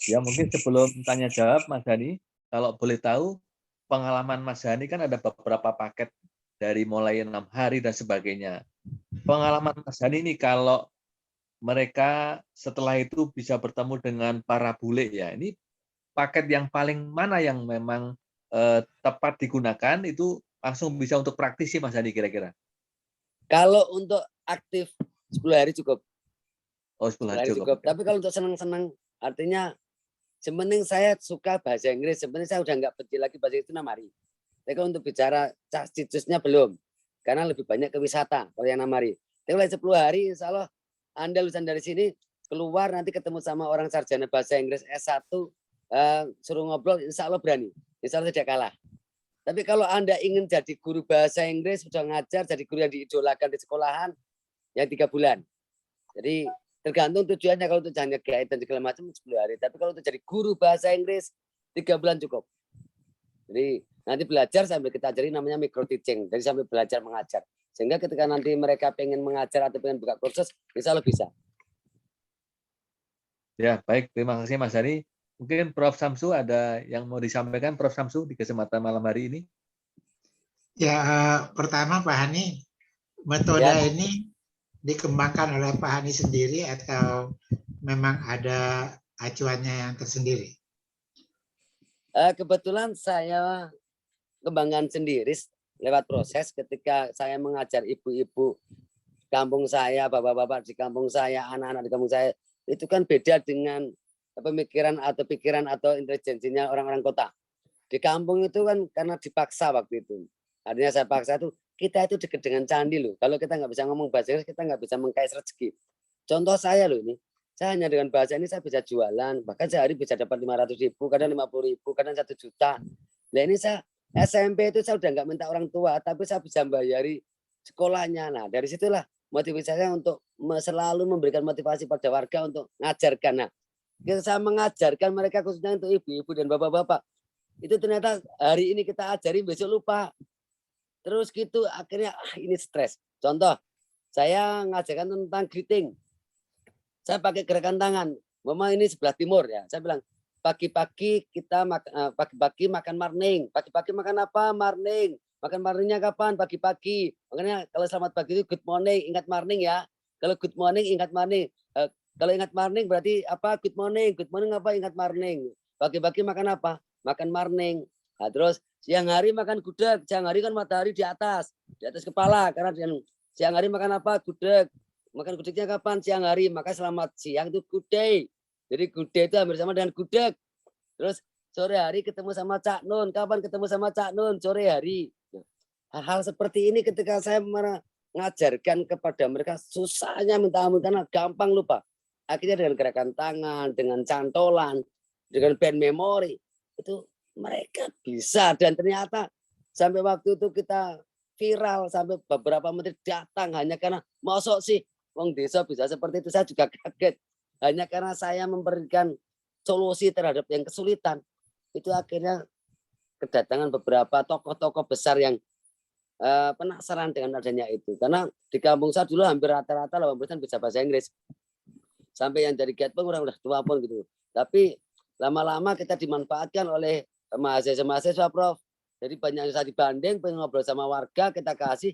Ya mungkin sebelum tanya jawab Mas Dhani, kalau boleh tahu pengalaman Mas Dhani kan ada beberapa paket dari mulai 6 hari dan sebagainya. Pengalaman Mas Dhani ini kalau mereka setelah itu bisa bertemu dengan para bule ya. Ini paket yang paling mana yang memang tepat digunakan itu langsung bisa untuk praktisi Mas Dhani kira-kira? Kalau untuk aktif 10 hari cukup. Oh, 10 hari cukup. Tapi kalau untuk senang-senang artinya sebenarnya saya suka bahasa Inggris. Sebenarnya saya udah nggak benci lagi bahasa itu 6 hari. Tapi kalau untuk bicara cicusnya belum. Karena lebih banyak ke wisata kalau yang 6 hari. Tapi kalau 10 hari insya Allah Anda lulusan dari sini keluar nanti ketemu sama orang sarjana bahasa Inggris S1 suruh ngobrol insya Allah berani. Insya Allah tidak kalah. Tapi kalau Anda ingin jadi guru bahasa Inggris sudah ngajar jadi guru yang diidolakan di sekolahan yang 3 bulan. Jadi tergantung tujuannya. Kalau untuk hanya guide dan segala macam 10 hari. Tapi kalau untuk jadi guru bahasa Inggris 3 bulan cukup. Jadi nanti belajar sambil kita ajari namanya micro teaching. Jadi sambil belajar mengajar. Sehingga ketika nanti mereka pengen mengajar atau pengen buka kursus, insya Allah bisa. Ya, baik. Terima kasih Mas Dhani. Mungkin Prof. Samsu ada yang mau disampaikan, Prof. Samsu, di kesempatan malam hari ini? Ya, pertama Pak Hani, metode ini dikembangkan oleh Pak Hani sendiri atau memang ada acuannya yang tersendiri? Kebetulan saya kembangkan sendiri lewat proses ketika saya mengajar ibu-ibu kampung saya, bapak-bapak di kampung saya, anak-anak di kampung saya, itu kan beda dengan pemikiran atau pikiran atau intelijensinya orang-orang kota. Di kampung itu kan karena dipaksa waktu itu. Artinya saya paksa itu, kita itu dekat dengan candi loh. Kalau kita nggak bisa ngomong bahasa Inggris, kita nggak bisa mengkais rezeki. Contoh saya loh ini, saya hanya dengan bahasa ini saya bisa jualan, bahkan sehari bisa dapat 500.000, kadang 50.000, kadang 1 juta. Nah ini saya SMP itu saya udah nggak minta orang tua, tapi saya bisa bayari sekolahnya. Nah dari situlah motivasi saya untuk selalu memberikan motivasi pada warga untuk mengajarkan. Nah, saya mengajarkan mereka khususnya untuk ibu-ibu dan bapak-bapak. Itu ternyata hari ini kita ajari, besok lupa. terus gitu akhirnya ini stres. Contoh, saya ngajarkan tentang greeting. Saya pakai gerakan tangan. Mama ini sebelah timur ya. Saya bilang pagi-pagi kita pagi-pagi makan morning. Pagi-pagi makan apa? Morning. Makan morningnya kapan? Pagi-pagi. Makanya kalau selamat pagi itu good morning, ingat morning ya. Kalau good morning ingat morning. Kalau ingat morning berarti apa? Good morning. Good morning apa? Ingat morning. Pagi-pagi makan apa? Makan morning. Nah, terus siang hari makan gudeg. Siang hari kan matahari di atas kepala. Karena siang hari makan apa? Gudeg. Makan gudegnya kapan? Siang hari. Maka selamat siang itu good day. Jadi good day itu hampir sama dengan gudeg. Terus sore hari ketemu sama Cak Nun. Kapan ketemu sama Cak Nun? Sore hari. Hal-hal seperti ini ketika saya mengajarkan kepada mereka, susahnya minta ampun karena gampang lupa. Akhirnya dengan gerakan tangan, dengan cantolan, dengan band memori, itu mereka bisa. Dan ternyata sampai waktu itu kita viral, sampai beberapa menteri datang hanya karena mosok sih wong desa bisa seperti itu. Saya juga kaget. Hanya karena saya memberikan solusi terhadap yang kesulitan, itu akhirnya kedatangan beberapa tokoh-tokoh besar yang penasaran dengan adanya itu. Karena di kampung saya dulu hampir rata-rata 80% bisa bahasa Inggris. Sampai yang dari Gatpeng orang udah tua pun gitu. Tapi lama-lama kita dimanfaatkan oleh mahasiswa-mahasiswa, Prof. Jadi banyak yang saya dibanding, pengen ngobrol sama warga, kita kasih.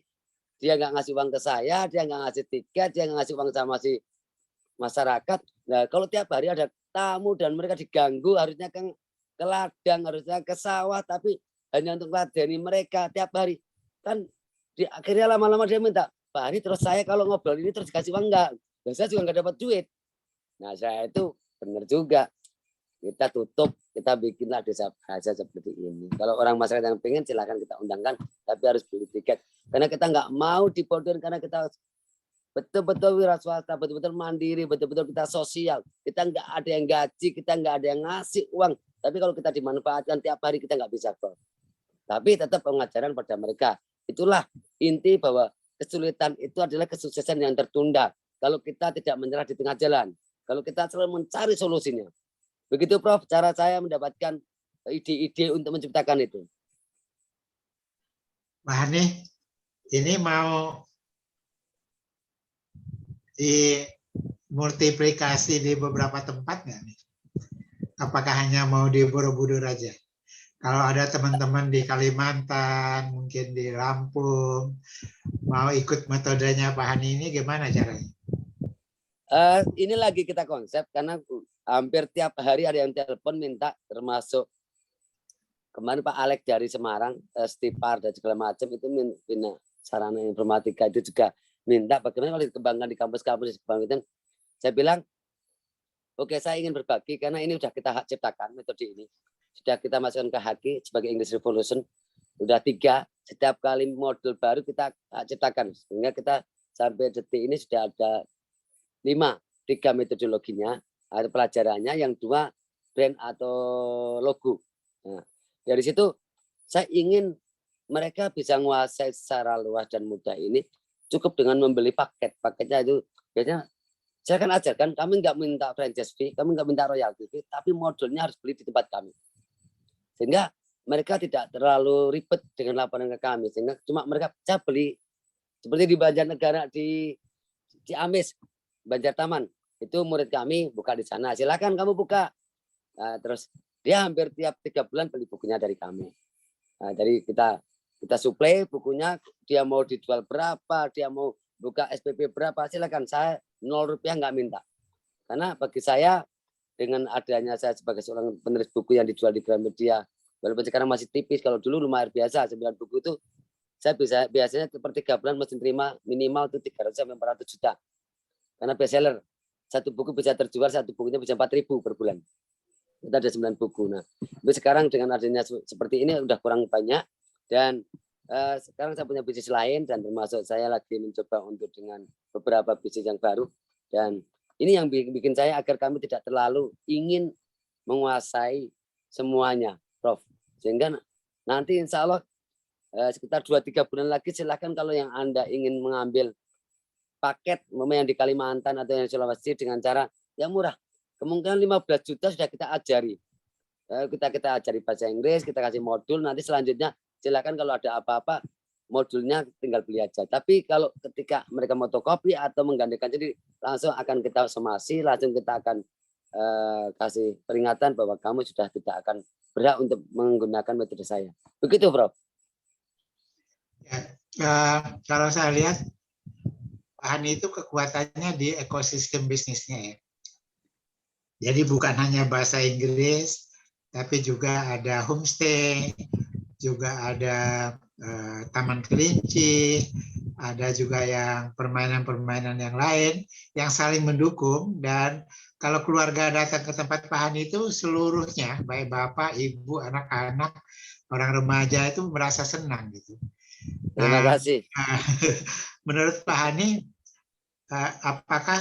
Dia nggak ngasih uang ke saya, dia nggak ngasih tiket, dia nggak ngasih uang sama si masyarakat. Nah, kalau tiap hari ada tamu dan mereka diganggu, harusnya ke ladang, harusnya ke sawah, tapi hanya untuk meladeni mereka tiap hari. Kan akhirnya lama-lama dia minta, Pak Hari terus saya kalau ngobrol ini terus dikasih uang enggak? Dan saya juga enggak dapat duit. Nah saya itu benar juga. Kita tutup, kita bikinlah desa bahasa seperti ini. Kalau orang masyarakat yang pengen silakan kita undangkan, tapi harus beli tiket. Karena kita enggak mau dibodohin, karena kita betul-betul wira swasta, betul-betul mandiri, betul-betul kita sosial. Kita enggak ada yang gaji, kita enggak ada yang ngasih uang. Tapi kalau kita dimanfaatkan tiap hari kita enggak bisa kok. Tapi tetap pengajaran pada mereka. Itulah inti bahwa kesulitan itu adalah kesuksesan yang tertunda. Kalau kita tidak menyerah di tengah jalan. Kalau kita selalu mencari solusinya. Begitu Prof, cara saya mendapatkan ide-ide untuk menciptakan itu. Mbak Hani, ini mau dimultiplikasi di beberapa tempat nggak nih? Apakah hanya mau di Borobudur aja? Kalau ada teman-teman di Kalimantan, mungkin di Lampung, mau ikut metodenya Pak Hani ini gimana caranya? Ini lagi kita konsep karena hampir tiap hari ada yang telepon minta, termasuk kemarin Pak Alex dari Semarang, Stipar dan segala macam itu minta sarana informatika itu juga minta bagaimana kalau dikembangkan di kampus-kampus di Bangkit. Saya bilang, oke, saya ingin berbagi karena ini sudah kita ciptakan metode ini. Sudah kita masukkan ke HAKI sebagai English Revolution. Udah 3, setiap kali modul baru kita ciptakan. Sehingga kita sampai detik ini sudah ada 3 metodologinya, ada pelajarannya, yang 2 brand atau logo. Nah, dari situ saya ingin mereka bisa menguasai secara luas dan mudah ini cukup dengan membeli paket. Paketnya itu biasanya saya akan ajarkan, kami nggak minta franchise fee, kami nggak minta royalty fee, tapi modulnya harus beli di tempat kami. Sehingga mereka tidak terlalu ribet dengan laporan ke kami. Sehingga cuma mereka bisa beli seperti di Banjarnegara, di Ciamis, Banjartaman. Itu murid kami buka di sana. Silakan kamu buka. Nah, terus dia hampir tiap 3 bulan beli bukunya dari kami. Nah, jadi kita suplai bukunya. Dia mau dijual berapa, dia mau buka SPP berapa, silakan. Saya 0 rupiah nggak minta. Karena bagi saya, dengan adanya saya sebagai seorang penulis buku yang dijual di Gramedia, walaupun sekarang masih tipis, kalau dulu lumayan biasa, 9 buku itu saya biasanya per 3 bulan mesti terima minimal itu 300 sampai 400 juta. Karena bestseller, 1 buku bisa terjual, 1 bukunya bisa 4.000 per bulan. Kita ada 9 buku. Nah, tapi sekarang dengan adanya seperti ini udah kurang banyak, dan sekarang saya punya bisnis lain, dan termasuk saya lagi mencoba untuk dengan beberapa bisnis yang baru, dan ini yang bikin saya agar kami tidak terlalu ingin menguasai semuanya, Prof. Sehingga nanti insya Allah sekitar 2-3 bulan lagi silahkan kalau yang Anda ingin mengambil paket yang di Kalimantan atau yang di Sulawesi dengan cara yang murah. Kemungkinan 15 juta sudah kita ajari. Kita ajari bahasa Inggris, kita kasih modul, nanti selanjutnya silakan kalau ada apa-apa modulnya tinggal beli aja. Tapi kalau ketika mereka fotokopi atau menggandakan, jadi langsung akan kita somasi, langsung kita akan kasih peringatan bahwa kamu sudah tidak akan berhak untuk menggunakan metode saya. Begitu, Prof. Ya, kalau saya lihat Hani itu kekuatannya di ekosistem bisnisnya ya. Jadi bukan hanya bahasa Inggris, tapi juga ada homestay, juga ada taman kelinci, ada juga yang permainan-permainan yang lain yang saling mendukung. Dan kalau keluarga datang ke tempat Pak Hani itu seluruhnya, baik bapak, ibu, anak-anak, orang remaja itu merasa senang gitu. Terima kasih. Menurut Pak Hani, apakah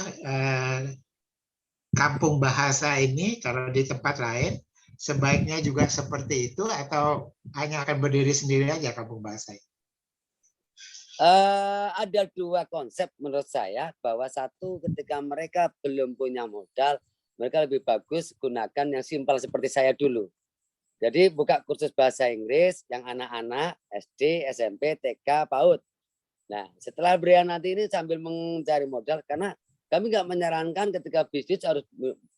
kampung bahasa ini kalau di tempat lain sebaiknya juga seperti itu atau hanya akan berdiri sendiri aja kampung bahasa ini? Ada dua konsep menurut saya, bahwa satu, ketika mereka belum punya modal, mereka lebih bagus gunakan yang simpel seperti saya dulu. Jadi buka kursus bahasa Inggris yang anak-anak SD, SMP, TK, PAUD. Nah, setelah berian nanti ini sambil mencari modal, karena kami nggak menyarankan ketika bisnis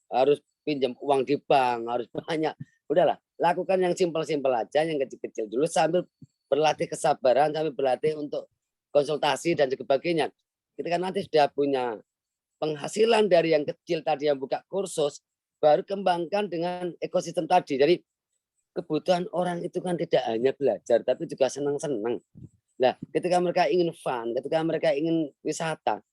harus pinjam uang di bank, harus banyak. Udahlah, lakukan yang simpel-simpel aja, yang kecil-kecil dulu, sambil berlatih kesabaran, sambil berlatih untuk konsultasi dan sebagainya. Ketika nanti sudah punya penghasilan dari yang kecil tadi yang buka kursus, baru kembangkan dengan ekosistem tadi. Jadi kebutuhan orang itu kan tidak hanya belajar, tapi juga senang-senang. Nah, ketika mereka ingin fun, ketika mereka ingin wisata,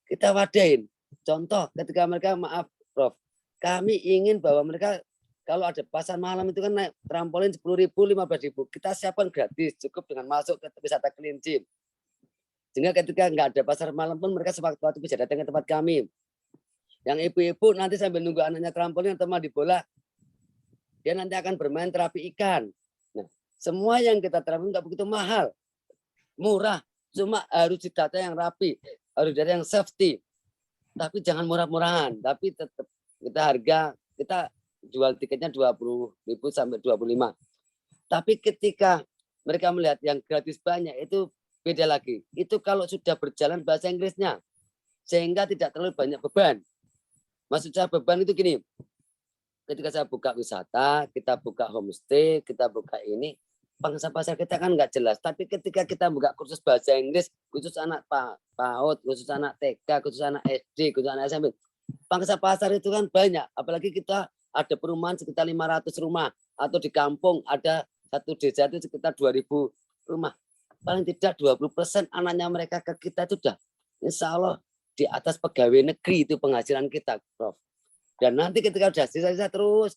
kita wadain. Contoh, ketika mereka, maaf Prof, kami ingin bahwa mereka kalau ada pasar malam itu kan naik trampolin 10.000, 15.000, kita siapkan gratis, cukup dengan masuk ke wisata kelinci. Sehingga ketika nggak ada pasar malam pun mereka sewaktu-waktu bisa datang ke tempat kami. Yang ibu-ibu nanti sambil nunggu anaknya trampolin atau mandi bola, dia nanti akan bermain terapi ikan. Nah, semua yang kita terapkan nggak begitu mahal, murah, cuma harus didata yang rapi, harus data yang safety. Tapi jangan murah-murahan, tapi tetap kita jual tiketnya 20.000 sampai 25. Tapi ketika mereka melihat yang gratis banyak, itu beda lagi. Itu kalau sudah berjalan bahasa Inggrisnya, sehingga tidak terlalu banyak beban. Maksud saya beban itu gini, ketika saya buka wisata, kita buka homestay, kita buka ini, pangsa pasar kita kan nggak jelas. Tapi ketika kita buka kursus bahasa Inggris, khusus anak PAUD, khusus anak TK, khusus anak SD, khusus anak SMP, pangsa pasar itu kan banyak. Apalagi kita ada perumahan sekitar 500 rumah, atau di kampung ada satu desa itu sekitar 2.000 rumah. Paling tidak 20% anaknya mereka ke kita itu sudah insya Allah di atas pegawai negeri itu penghasilan kita, Prof. Dan nanti ketika sudah sisa-sisa terus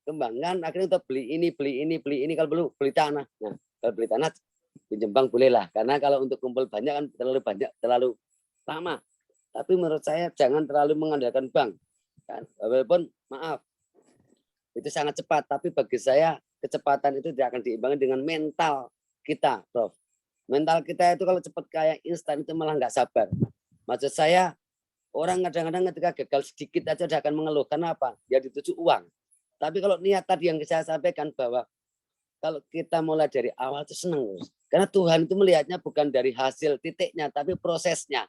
kembangkan, akhirnya kita beli ini, kalau perlu beli tanah. Nah, kalau beli tanah pinjam bank boleh lah, karena kalau untuk kumpul banyak kan terlalu banyak, terlalu lama. Tapi menurut saya jangan terlalu mengandalkan bank. Kan? Walaupun maaf, itu sangat cepat, tapi bagi saya kecepatan itu tidak akan diimbangi dengan mental kita, Prof. Mental kita itu kalau cepat kayak instan itu malah nggak sabar. Maksud saya, orang kadang-kadang ketika gagal sedikit aja udah akan mengeluh. Kenapa? Ya dituju uang. Tapi kalau niat tadi yang saya sampaikan, bahwa kalau kita mulai dari awal itu senang. Karena Tuhan itu melihatnya bukan dari hasil titiknya, tapi prosesnya.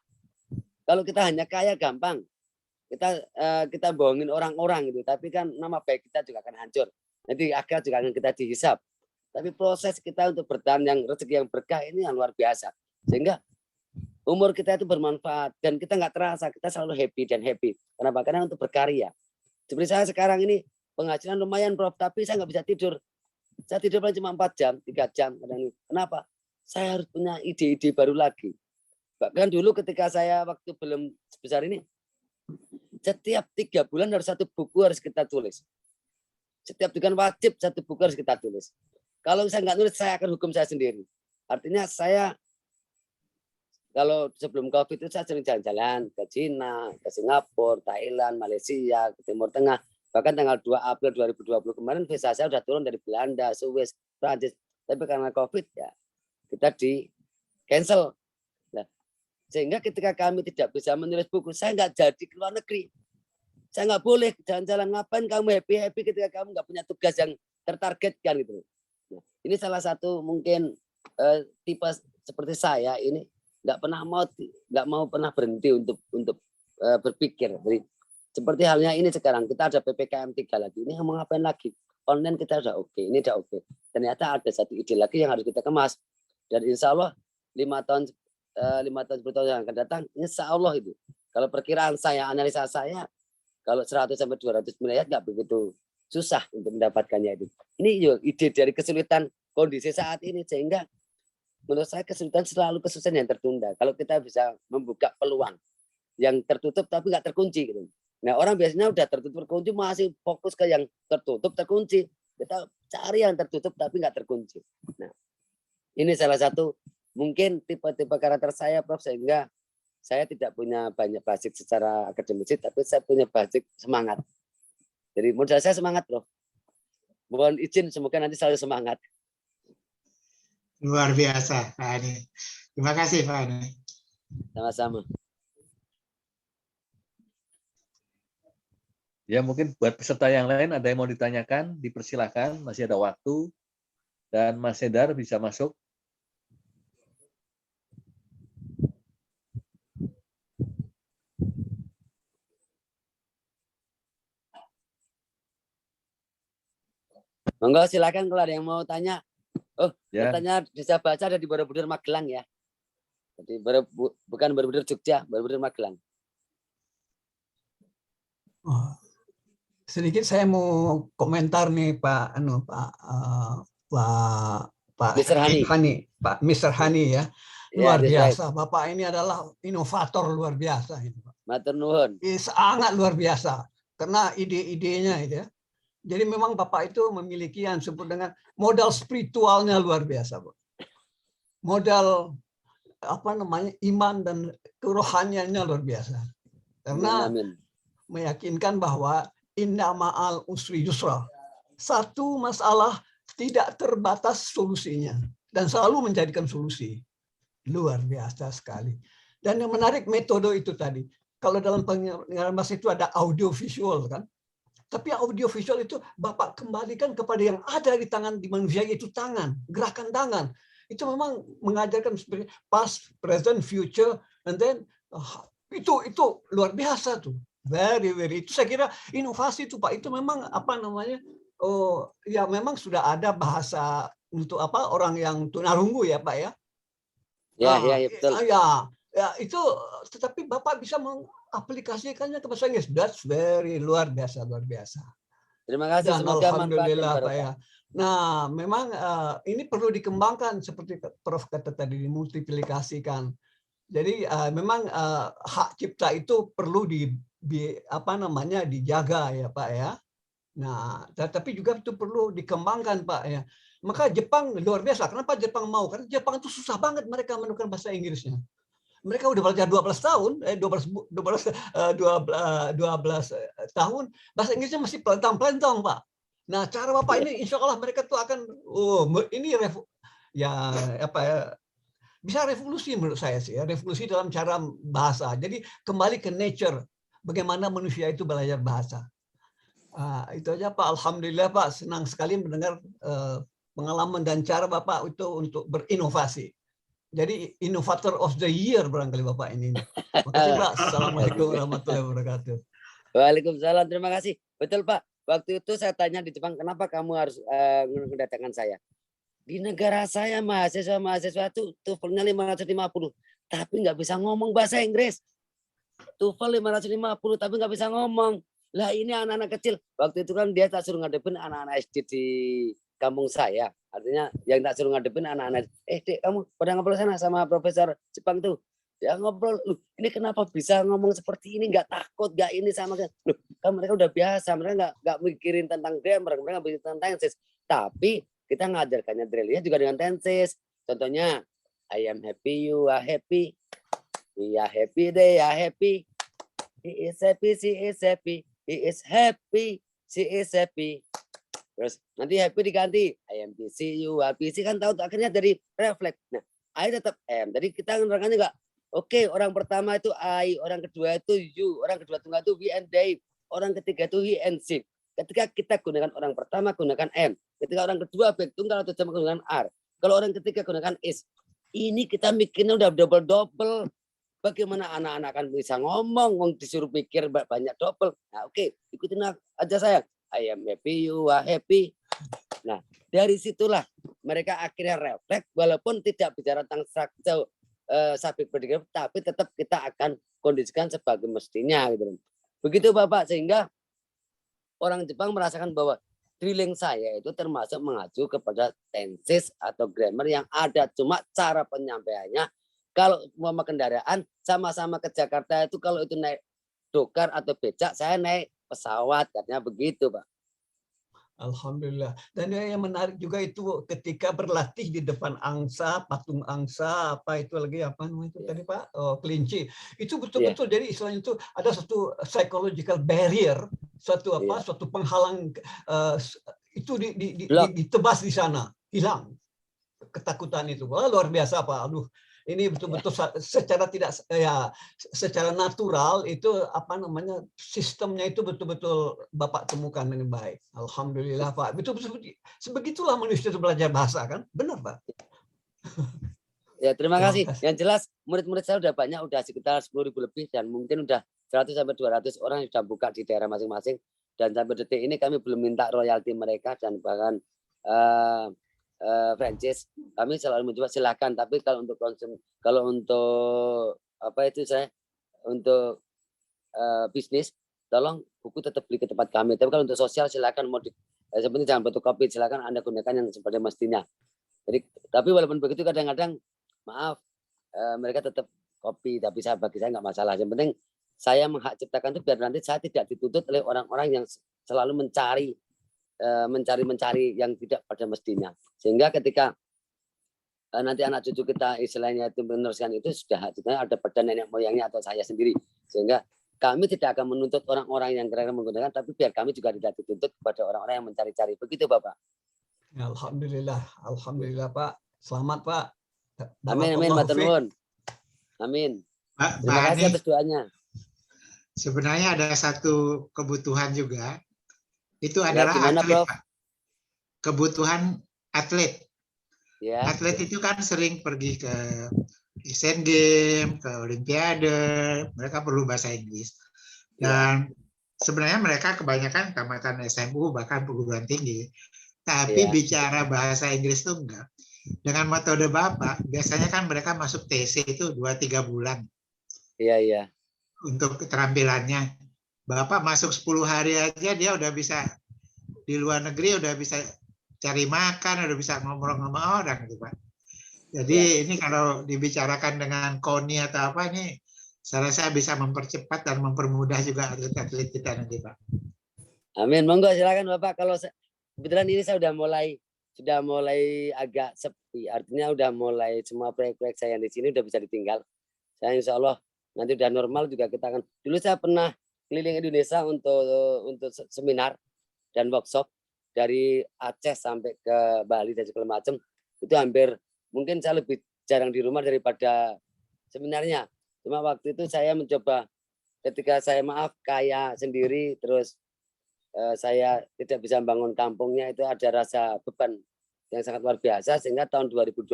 Kalau kita hanya kaya gampang, kita bohongin orang-orang gitu. Tapi kan nama baik kita juga akan hancur. Nanti akhirat juga akan kita dihisap. Tapi proses kita untuk bertahan yang rezeki yang berkah ini yang luar biasa. Sehingga umur kita itu bermanfaat dan kita nggak terasa, kita selalu happy dan happy. Kenapa? Karena untuk berkarya. Seperti saya sekarang ini penghasilan lumayan, Prof, tapi saya nggak bisa tidur. Saya tidur paling cuma 4 jam, 3 jam. Kenapa? Saya harus punya ide-ide baru lagi. Bahkan dulu ketika saya waktu belum sebesar ini, setiap 3 bulan harus 1 buku harus kita tulis. Setiap bulan wajib 1 buku harus kita tulis. Kalau saya nggak nulis, saya akan hukum saya sendiri. Artinya saya, kalau sebelum COVID itu saya sering jalan-jalan ke Cina, ke Singapura, Thailand, Malaysia, ke Timur Tengah. Bahkan tanggal 2 April 2020 kemarin visa saya sudah turun dari Belanda, Swiss, Prancis. Tapi karena COVID ya kita di cancel. Nah, sehingga ketika kami tidak bisa menulis buku, saya nggak jadi ke luar negeri. Saya nggak boleh jalan-jalan. Ngapain kamu happy-happy ketika kamu nggak punya tugas yang tertargetkan gitu. Nah, ini salah satu mungkin tipe seperti saya ini nggak mau pernah berhenti untuk berpikir. Jadi seperti halnya ini sekarang kita ada PPKM 3 lagi. Ini mau ngapain lagi? Online kita udah oke, ini udah oke. Ternyata ada satu ide lagi yang harus kita kemas. Dan insya Allah 5 tahun 10 tahun yang akan datang, insya Allah itu. Kalau perkiraan saya, analisa saya, kalau 100 sampai 200 miliar nggak begitu susah untuk mendapatkannya itu. Ini juga ide dari kesulitan kondisi saat ini, sehingga menurut saya kesulitan selalu kesusahan yang tertunda. Kalau kita bisa membuka peluang yang tertutup tapi nggak terkunci gitu. Nah, orang biasanya udah tertutup terkunci masih fokus ke yang tertutup terkunci. Kita cari yang tertutup tapi nggak terkunci. Nah, ini salah satu mungkin tipe-tipe karakter saya, Prof, sehingga saya tidak punya banyak basic secara akademisi, tapi saya punya basic semangat. Jadi modal saya semangat, Prof. Mohon izin, semoga nanti selalu semangat. Luar biasa, Pak Ani. Terima kasih, Pak Ani. Sama-sama. Ya, mungkin buat peserta yang lain ada yang mau ditanyakan, dipersilakan, masih ada waktu. Dan Mas Hendar bisa masuk. Monggo silakan kalau ada yang mau tanya. Oh, Ya. katanya bisa baca ada di Borobudur Magelang ya. Jadi bukan Borobudur Jogja, Borobudur Magelang. Oh, sedikit saya mau komentar nih Pak Mr. Hani. Pak Mr. Hani ya. Ya, Luar biasa. Bapak ini adalah inovator luar biasa ini, Pak. Matur nuwun. Sangat luar biasa karena ide-idenya itu ya. Jadi memang Bapak itu memiliki yang disebut dengan modal spiritualnya luar biasa, Pak. Modal iman dan kerohaniannya luar biasa. Karena meyakinkan bahwa inna ma'al usri yusra. Satu masalah tidak terbatas solusinya dan selalu menjadikan solusi. Luar biasa sekali. Dan yang menarik metode itu tadi. Kalau dalam pengarang bahasa itu ada audio visual kan. Tapi audio visual itu Bapak kembalikan kepada yang ada di tangan di manusia, yaitu tangan, gerakan tangan. Itu memang mengajarkan seperti past, present, future, and then itu luar biasa tuh. Very itu saya kira inovasi itu Pak. Itu memang ya memang sudah ada bahasa untuk orang yang tunarungu ya Pak ya. Ya, betul. Ya itu, tetapi Bapak bisa mengaplikasikannya ke bahasa Inggris. That's very luar biasa. Terima kasih. Dan semoga alhamdulillah manfaat Pak ya. Nah, memang ini perlu dikembangkan seperti Prof kata tadi, dimultiplikasikan. Jadi memang hak cipta itu perlu dijaga ya Pak ya. Nah, tapi juga itu perlu dikembangkan Pak ya. Maka Jepang luar biasa. Kenapa Jepang mau? Karena Jepang itu susah banget mereka menemukan bahasa Inggrisnya. Mereka udah belajar 12 tahun, 12 tahun, bahasa Inggrisnya masih pelentang-pelentang Pak. Nah, cara Bapak ini insya Allah mereka tuh akan, bisa revolusi menurut saya sih ya, revolusi dalam cara bahasa. Jadi kembali ke nature, bagaimana manusia itu belajar bahasa. Itu aja Pak, alhamdulillah Pak, senang sekali mendengar pengalaman dan cara Bapak itu untuk berinovasi. Jadi inovator of the year barangkali Bapak ini. Makasih Pak. Assalamualaikum warahmatullahi wabarakatuh. Waalaikumsalam. Terima kasih. Betul Pak. Waktu itu saya tanya di Jepang, kenapa kamu harus mendatangkan saya? Di negara saya mahasiswa itu TOEFL-nya 550, tapi nggak bisa ngomong bahasa Inggris. TOEFL 550, tapi nggak bisa ngomong. Lah ini anak-anak kecil. Waktu itu kan dia tak suruh ngadepin anak-anak SD di kampung saya. Artinya yang tak suruh ngadepin anak-anak. Dek, kamu pada ngobrol sana sama Profesor Jepang tuh. Ya ngobrol. Ini kenapa bisa ngomong seperti ini? Nggak takut, nggak ini sama kan? Kan mereka udah biasa. Mereka nggak mikirin tentang grammar, mereka mikirin tentang tenses. Tapi kita ngajarkannya drillnya juga dengan tenses. Contohnya, I am happy, you are happy. We are happy, they are happy. He is happy, she is happy. He is happy, she is happy. Terus nanti happy diganti I am busy, you are busy, kan tahu akhirnya dari refleks. Nah, I tetap M. Jadi kita menerangkannya enggak. Oke, orang pertama itu I, orang kedua itu you, orang kedua tunggal itu we and they, orang ketiga itu he and she. Ketika kita gunakan orang pertama gunakan M, ketika orang kedua baik tunggal atau jamak gunakan R. Kalau orang ketiga gunakan is. Ini kita mikirnya udah double-double. Bagaimana anak-anak akan bisa ngomong, wong disuruh mikir banyak double. Nah, oke, ikutin aja saya. I am happy, you are happy. Nah, dari situlah mereka akhirnya refleks, walaupun tidak bicara tentang subjek predicate, tapi tetap kita akan kondisikan sebagai mestinya. Gitu. Begitu Bapak, sehingga orang Jepang merasakan bahwa drilling saya itu termasuk mengacu kepada tenses atau grammar yang ada, cuma cara penyampaiannya kalau mau kendaraan sama-sama ke Jakarta itu kalau itu naik dokar atau becak, saya naik pesawat, katanya begitu Pak. Alhamdulillah. Dan yang menarik juga itu ketika berlatih di depan angsa, patung angsa, apa itu lagi apa namanya itu tadi Pak? Oh, kelinci. Itu betul-betul jadi istilahnya itu ada satu psychological barrier, suatu apa? Suatu penghalang itu ditebas di sana, hilang ketakutan itu. Wah, luar biasa Pak. Aduh, ini betul-betul secara tidak secara natural itu apa namanya sistemnya itu betul-betul Bapak temukan dengan baik. Alhamdulillah Pak. Betul-betul sebegitulah manusia itu belajar bahasa kan? Benar Pak. Ya terima kasih. Yang jelas murid-murid saya udah banyak, udah sekitar 10.000 lebih dan mungkin udah 100 sampai 200 orang yang sudah buka di daerah masing-masing. Dan sampai detik ini kami belum minta royalti mereka dan bahkan franchise kami selalu mencoba silakan, tapi kalau untuk apa itu saya untuk bisnis tolong buku tetap beli ke tempat kami, tapi kalau untuk sosial silakan mau seperti jangan fotokopi, silakan Anda gunakan yang seperti mestinya. Jadi tapi walaupun begitu kadang-kadang maaf mereka tetap kopi, tapi bagi saya nggak masalah, yang penting saya menghak ciptakan itu biar nanti saya tidak dituntut oleh orang-orang yang selalu mencari yang tidak pada mestinya, sehingga ketika nanti anak cucu kita istilahnya itu meneruskan itu sudah ada pada nenek moyangnya atau saya sendiri, sehingga kami tidak akan menuntut orang-orang yang kira-kira menggunakan, tapi biar kami juga tidak dituntut kepada orang-orang yang mencari-cari. Begitu Bapak. Alhamdulillah, alhamdulillah Pak. Selamat Pak. Amin amin matur nuwun. Amin. Terima kasih atas doanya. Sebenarnya ada satu kebutuhan juga. Itu adalah gimana, atlet, Prof? Pak. Kebutuhan atlet. Ya. Atlet itu kan sering pergi ke Asian Games, ke Olimpiade, mereka perlu bahasa Inggris. Dan sebenarnya mereka kebanyakan tamatan SMU bahkan perguruan tinggi. Tapi bicara bahasa Inggris itu enggak. Dengan metode Bapak, biasanya kan mereka masuk TC itu 2-3 bulan. Iya. Untuk keterampilannya. Bapak masuk 10 hari aja dia udah bisa di luar negeri, udah bisa cari makan, udah bisa ngobrol sama orang gitu Pak. Jadi ini kalau dibicarakan dengan KONI atau apa ini, saya rasa bisa mempercepat dan mempermudah juga atlet-atlet kita nanti Pak. Amin, monggo silakan Bapak. Kalau kebetulan ini saya sudah mulai agak sepi, artinya udah mulai semua proyek-proyek saya di sini udah bisa ditinggal. Saya insya Allah nanti udah normal juga kita akan. Dulu saya pernah keliling Indonesia untuk seminar dan workshop dari Aceh sampai ke Bali dan segala macam. Itu hampir mungkin saya lebih jarang di rumah daripada seminarnya. Cuma waktu itu saya mencoba ketika saya kaya sendiri terus saya tidak bisa membangun kampungnya, itu ada rasa beban yang sangat luar biasa, sehingga tahun 2012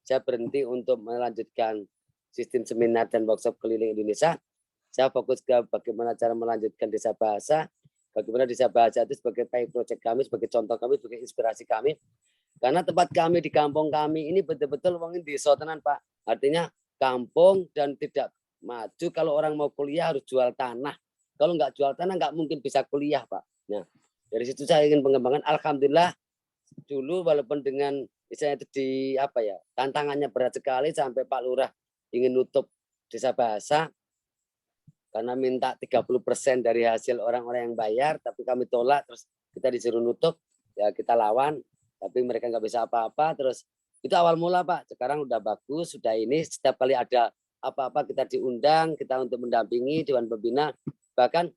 saya berhenti untuk melanjutkan sistem seminar dan workshop keliling Indonesia. Saya fokus ke bagaimana cara melanjutkan desa bahasa, bagaimana desa bahasa itu sebagai pilot project kami, sebagai contoh kami, sebagai inspirasi kami. Karena tempat kami di kampung kami ini betul-betul wong desa tenan Pak. Artinya kampung dan tidak maju. Kalau orang mau kuliah harus jual tanah. Kalau nggak jual tanah nggak mungkin bisa kuliah Pak. Nah dari situ saya ingin pengembangan. Alhamdulillah dulu walaupun dengan misalnya itu tantangannya berat sekali sampai Pak Lurah ingin nutup desa bahasa karena minta 30% dari hasil orang-orang yang bayar, tapi kami tolak, terus kita disuruh nutup, ya kita lawan, tapi mereka nggak bisa apa-apa. Terus itu awal mula Pak. Sekarang udah bagus, sudah ini setiap kali ada apa-apa kita diundang, kita untuk mendampingi Dewan Pembina. Bahkan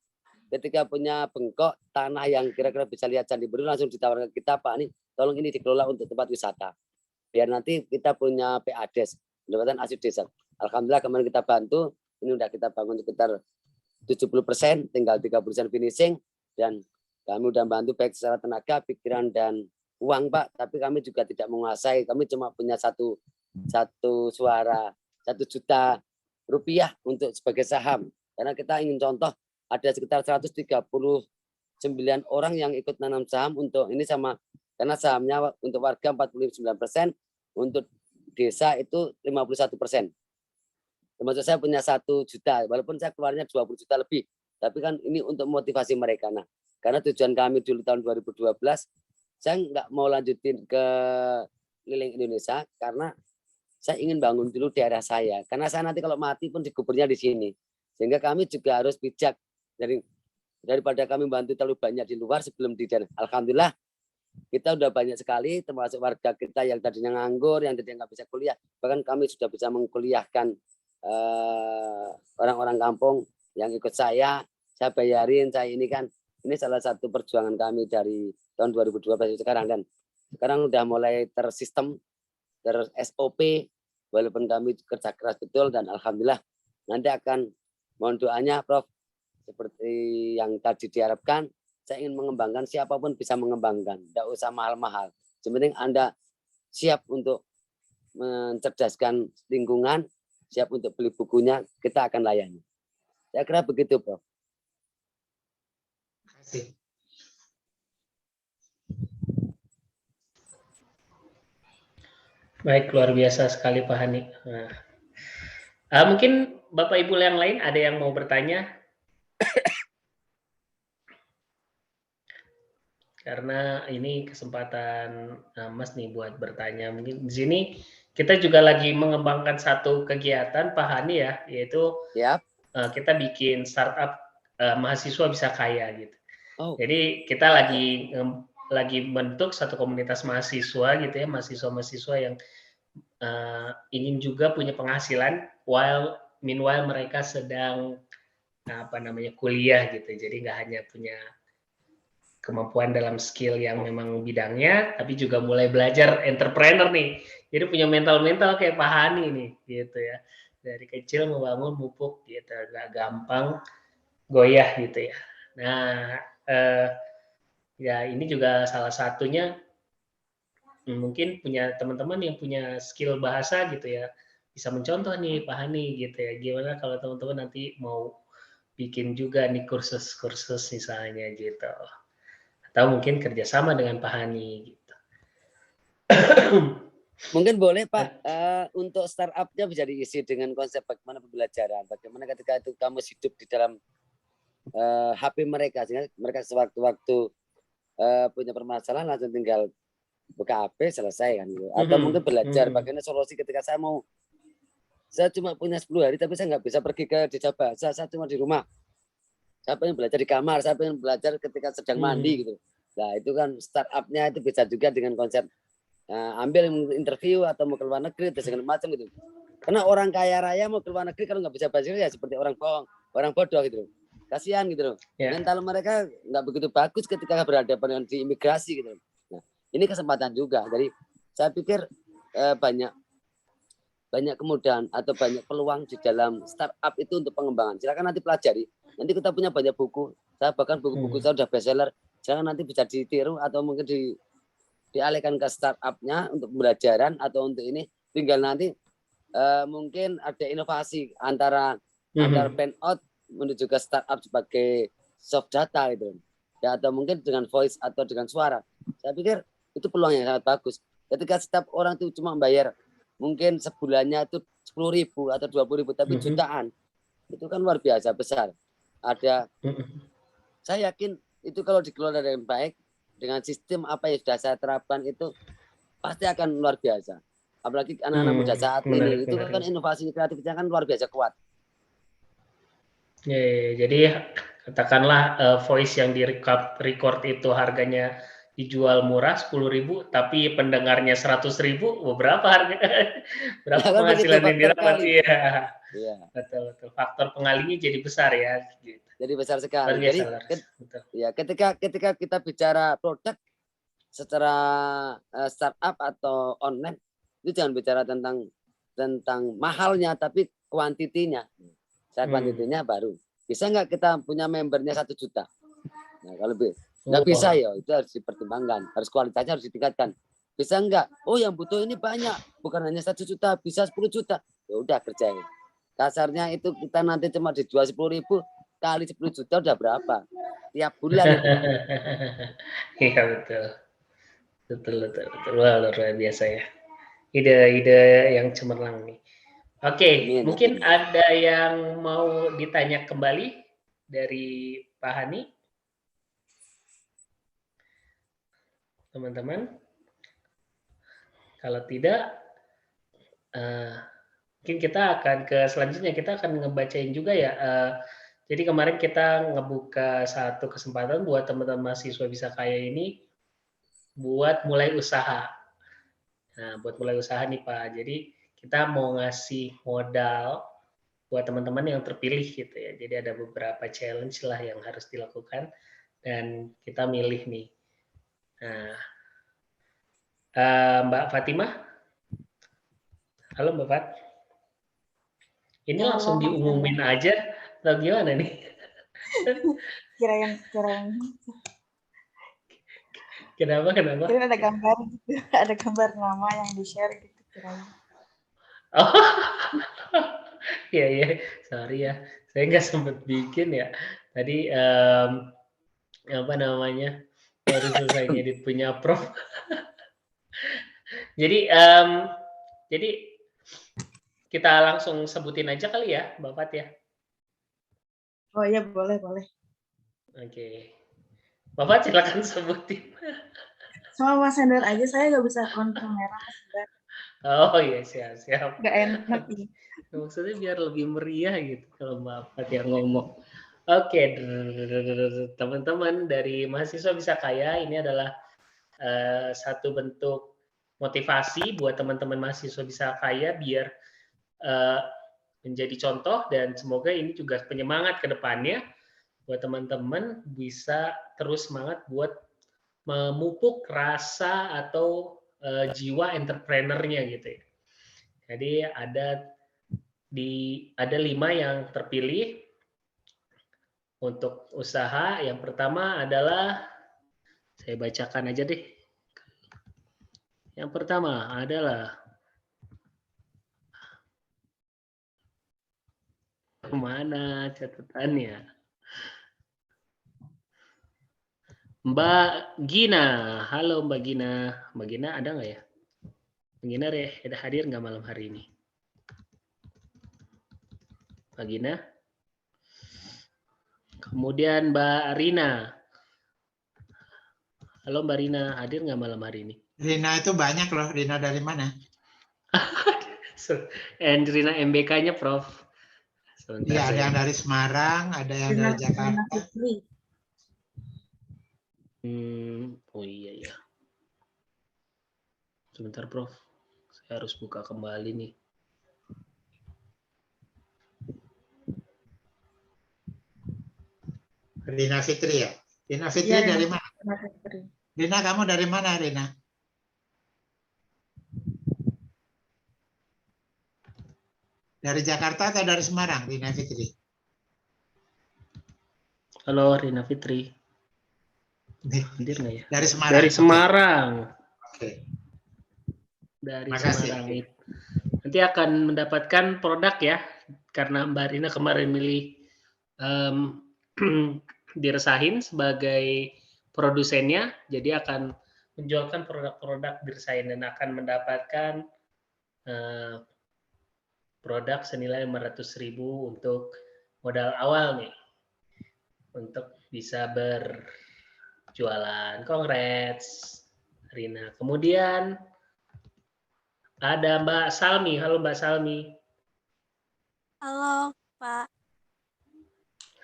ketika punya bengkok tanah yang kira-kira bisa lihat Candi Borobudur, langsung ditawarkan kita Pak, ini tolong ini dikelola untuk tempat wisata. Biar nanti kita punya PADES, pendapatan asli desa. Alhamdulillah kemarin kita bantu, ini udah kita bangun sekitar 70%, tinggal 30% finishing, dan kami udah bantu baik secara tenaga, pikiran dan uang Pak. Tapi kami juga tidak menguasai, kami cuma punya satu satu suara 1 juta rupiah untuk sebagai saham. Karena kita ingin contoh ada sekitar 139 orang yang ikut nanam saham untuk ini sama, karena sahamnya untuk warga 49%, untuk desa itu 51%. Termasuk saya punya 1 juta, walaupun saya keluarnya 20 juta lebih, tapi kan ini untuk motivasi mereka. Nah, karena tujuan kami dulu tahun 2012, saya nggak mau lanjutin ke keliling Indonesia karena saya ingin bangun dulu daerah saya. Karena saya nanti kalau mati pun dikuburnya di sini. Sehingga kami juga harus bijak daripada kami bantu terlalu banyak di luar sebelum di daerah. Alhamdulillah kita udah banyak sekali, termasuk warga kita yang tadinya nganggur, yang tadinya nggak bisa kuliah. Bahkan kami sudah bisa mengkuliahkan orang-orang kampung yang ikut saya bayarin, saya ini kan. Ini salah satu perjuangan kami dari tahun 2012 sekarang, dan sekarang udah mulai tersistem, ter-SOP, walaupun kami kerja keras betul, dan alhamdulillah nanti akan, mohon doanya Prof, seperti yang tadi diharapkan, saya ingin mengembangkan, siapapun bisa mengembangkan, tidak usah mahal-mahal. Yang penting Anda siap untuk mencerdaskan lingkungan, siap untuk beli bukunya, kita akan layani. Saya kira begitu, Prof. Terima kasih. Baik, luar biasa sekali Pak Hani. Nah, mungkin Bapak Ibu yang lain ada yang mau bertanya? Karena ini kesempatan Mas nih buat bertanya. Mungkin di sini kita juga lagi mengembangkan satu kegiatan Pak Hani ya, yaitu kita bikin startup mahasiswa bisa kaya gitu. Jadi kita lagi bentuk satu komunitas mahasiswa gitu ya, mahasiswa-mahasiswa yang ingin juga punya penghasilan meanwhile mereka sedang kuliah gitu. Jadi nggak hanya punya kemampuan dalam skill yang memang bidangnya, tapi juga mulai belajar entrepreneur nih. Jadi punya mental kayak Pak Hani nih gitu ya. Dari kecil membangun pupuk gitu, nggak gampang goyah gitu ya. Nah, ya ini juga salah satunya mungkin punya teman-teman yang punya skill bahasa gitu ya, bisa mencontoh nih Pak Hani gitu ya. Gimana kalau teman-teman nanti mau bikin juga nih kursus-kursus misalnya gitu, atau mungkin kerjasama dengan Pak Hani gitu. Mungkin boleh Pak, untuk startupnya bisa diisi dengan konsep bagaimana pembelajaran, bagaimana ketika itu kamu hidup di dalam HP mereka, sehingga mereka sewaktu-waktu punya permasalahan langsung tinggal buka HP selesai kan gitu. Atau mungkin belajar bagaimana solusi ketika saya cuma punya 10 hari tapi saya nggak bisa pergi ke desa bahasa, saya cuma di rumah. Saya pengen belajar di kamar, saya pengen belajar ketika sedang mandi gitu. Nah itu kan startupnya itu bisa juga dengan konsep ambil interview atau mau ke luar negeri dan segala macam gitu. Karena orang kaya raya mau ke luar negeri kalau nggak bisa bahasa ya seperti orang bohong, orang bodoh gitu. Kasihan gitu loh. Mental mereka nggak begitu bagus ketika berhadapan dengan di imigrasi gitu. Nah, ini kesempatan juga. Jadi saya pikir banyak kemudahan atau banyak peluang di dalam startup itu untuk pengembangan. Silakan nanti pelajari. Nanti kita punya banyak buku. Saya bahkan buku-buku saya udah bestseller. Silakan nanti bisa ditiru atau mungkin dialihkan ke startupnya untuk pembelajaran atau untuk ini. Tinggal nanti mungkin ada inovasi antara pen out menuju ke startup sebagai soft data gitu ya, atau mungkin dengan voice atau dengan suara. Saya pikir itu peluang yang sangat bagus ketika setiap orang itu cuma bayar mungkin sebulannya itu 10.000 atau 20.000 tapi jutaan, itu kan luar biasa besar. Saya yakin itu kalau dikelola dengan baik dengan sistem apa yang sudah saya terapkan itu pasti akan luar biasa. Apalagi anak-anak muda saat ini itu kan inovasi kreatifnya kan luar biasa kuat. Jadi katakanlah voice yang di record itu harganya dijual murah 10.000, tapi pendengarnya 100.000, berapa harga? Berapa penghasilan yang didapat? Iya. Betul. Faktor pengalinya jadi besar ya. Gitu. Jadi besar sekali. Jadi ya ketika kita bicara produk secara startup atau online itu jangan bicara tentang mahalnya, tapi kuantitinya. Saya kuantitinya baru. Bisa nggak kita punya membernya 1 juta? Nah, kalau nggak bisa ya itu harus dipertimbangkan. Harus kualitasnya harus ditingkatkan. Bisa enggak? Oh, yang butuh ini banyak, bukan hanya 1 juta, bisa 10 juta. Ya udah kerjain. Kasarnya itu kita nanti cuma dijual 10.000 kali 10 juta udah berapa? Tiap bulan itu. Iya betul. Betul. Wah, luar biasa ya. Ide-ide yang cemerlang nih. Oke, Amin, mungkin amin. ada yang mau ditanya kembali dari Pak Hani, teman-teman. Kalau tidak, mungkin kita akan ke selanjutnya. Kita akan ngebacain juga ya. Jadi kemarin kita ngebuka satu kesempatan buat teman-teman mahasiswa bisa kaya ini buat mulai usaha. Nah, buat mulai usaha nih Pak. Jadi kita mau ngasih modal buat teman-teman yang terpilih gitu ya. Jadi ada beberapa challenge lah yang harus dilakukan dan kita milih nih. Nah, Mbak Fatimah, halo Mbak Fat. Ini Ya, langsung halo, Mas diumumin aja atau gimana nih? kirain Kenapa? kirain ada gambar gitu, ada gambar nama yang di share gitu kirain. Oh, iya, sorry ya, saya nggak sempat bikin ya. Tadi apa namanya baru selesai ngedit punya Prof. Jadi kita langsung sebutin aja kali ya, Mbak Fat ya. Oh iya, boleh. Oke. Mbak Fat silakan sebutin. Sama Mas Hendar aja, saya nggak bisa on kamera, Mas Hendar. Oh iya, siap. Nggak enak ini. Maksudnya biar lebih meriah gitu kalau Mbak Fat yang ngomong. Oke, teman-teman dari mahasiswa bisa kaya, ini adalah satu bentuk motivasi buat teman-teman mahasiswa bisa kaya biar menjadi contoh dan semoga ini juga penyemangat ke depannya buat teman-teman bisa terus semangat buat memupuk rasa atau jiwa entrepreneurnya gitu ya. Jadi ada 5 yang terpilih untuk usaha. Yang pertama adalah, saya bacakan aja deh. Yang pertama adalah, mana catatannya? Mbak Gina. Halo Mbak Gina. Mbak Gina ada nggak ya? Mbak Gina ada hadir nggak malam hari ini? Mbak Gina. Kemudian Mbak Rina. Halo Mbak Rina, hadir nggak malam hari ini? Rina itu banyak loh. Rina dari mana? And Rina MBK-nya Prof. Iya, ada yang dari Semarang, ada yang dari Jakarta. Oh iya. Sebentar Prof, saya harus buka kembali nih. Rina Fitri ya? Rina Fitri ya, dari mana? Rina, kamu dari mana Rina? Dari Jakarta atau dari Semarang, Rina Fitri? Halo Rina Fitri. Hadir nggak ya? Dari Semarang. Dari Semarang. Oke. Dari Makasih. Semarang. Nanti akan mendapatkan produk ya, karena Mbak Rina kemarin milih diresahin sebagai produsennya, jadi akan menjualkan produk-produk diresahin dan akan mendapatkan produk senilai 500.000 untuk modal awal nih, untuk bisa berjualan. Congrats, Rina. Kemudian ada Mbak Salmi. Halo Mbak Salmi. Halo Pak.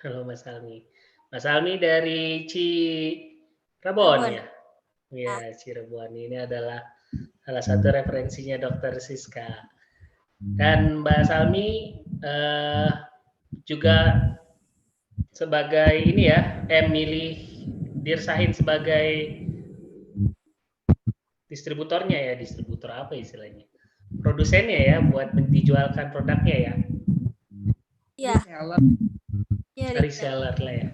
Halo Mbak Salmi. Mbak Salmi dari Cirebon ya? Ya, Cirebon. Ini adalah salah satu referensinya Dr. Siska. Dan Mbak Salmi juga sebagai ini ya, milih Dirsahin sebagai distributornya ya, distributor apa istilahnya? Produsennya ya, buat dijualkan produknya ya? Iya. Reseller lah ya,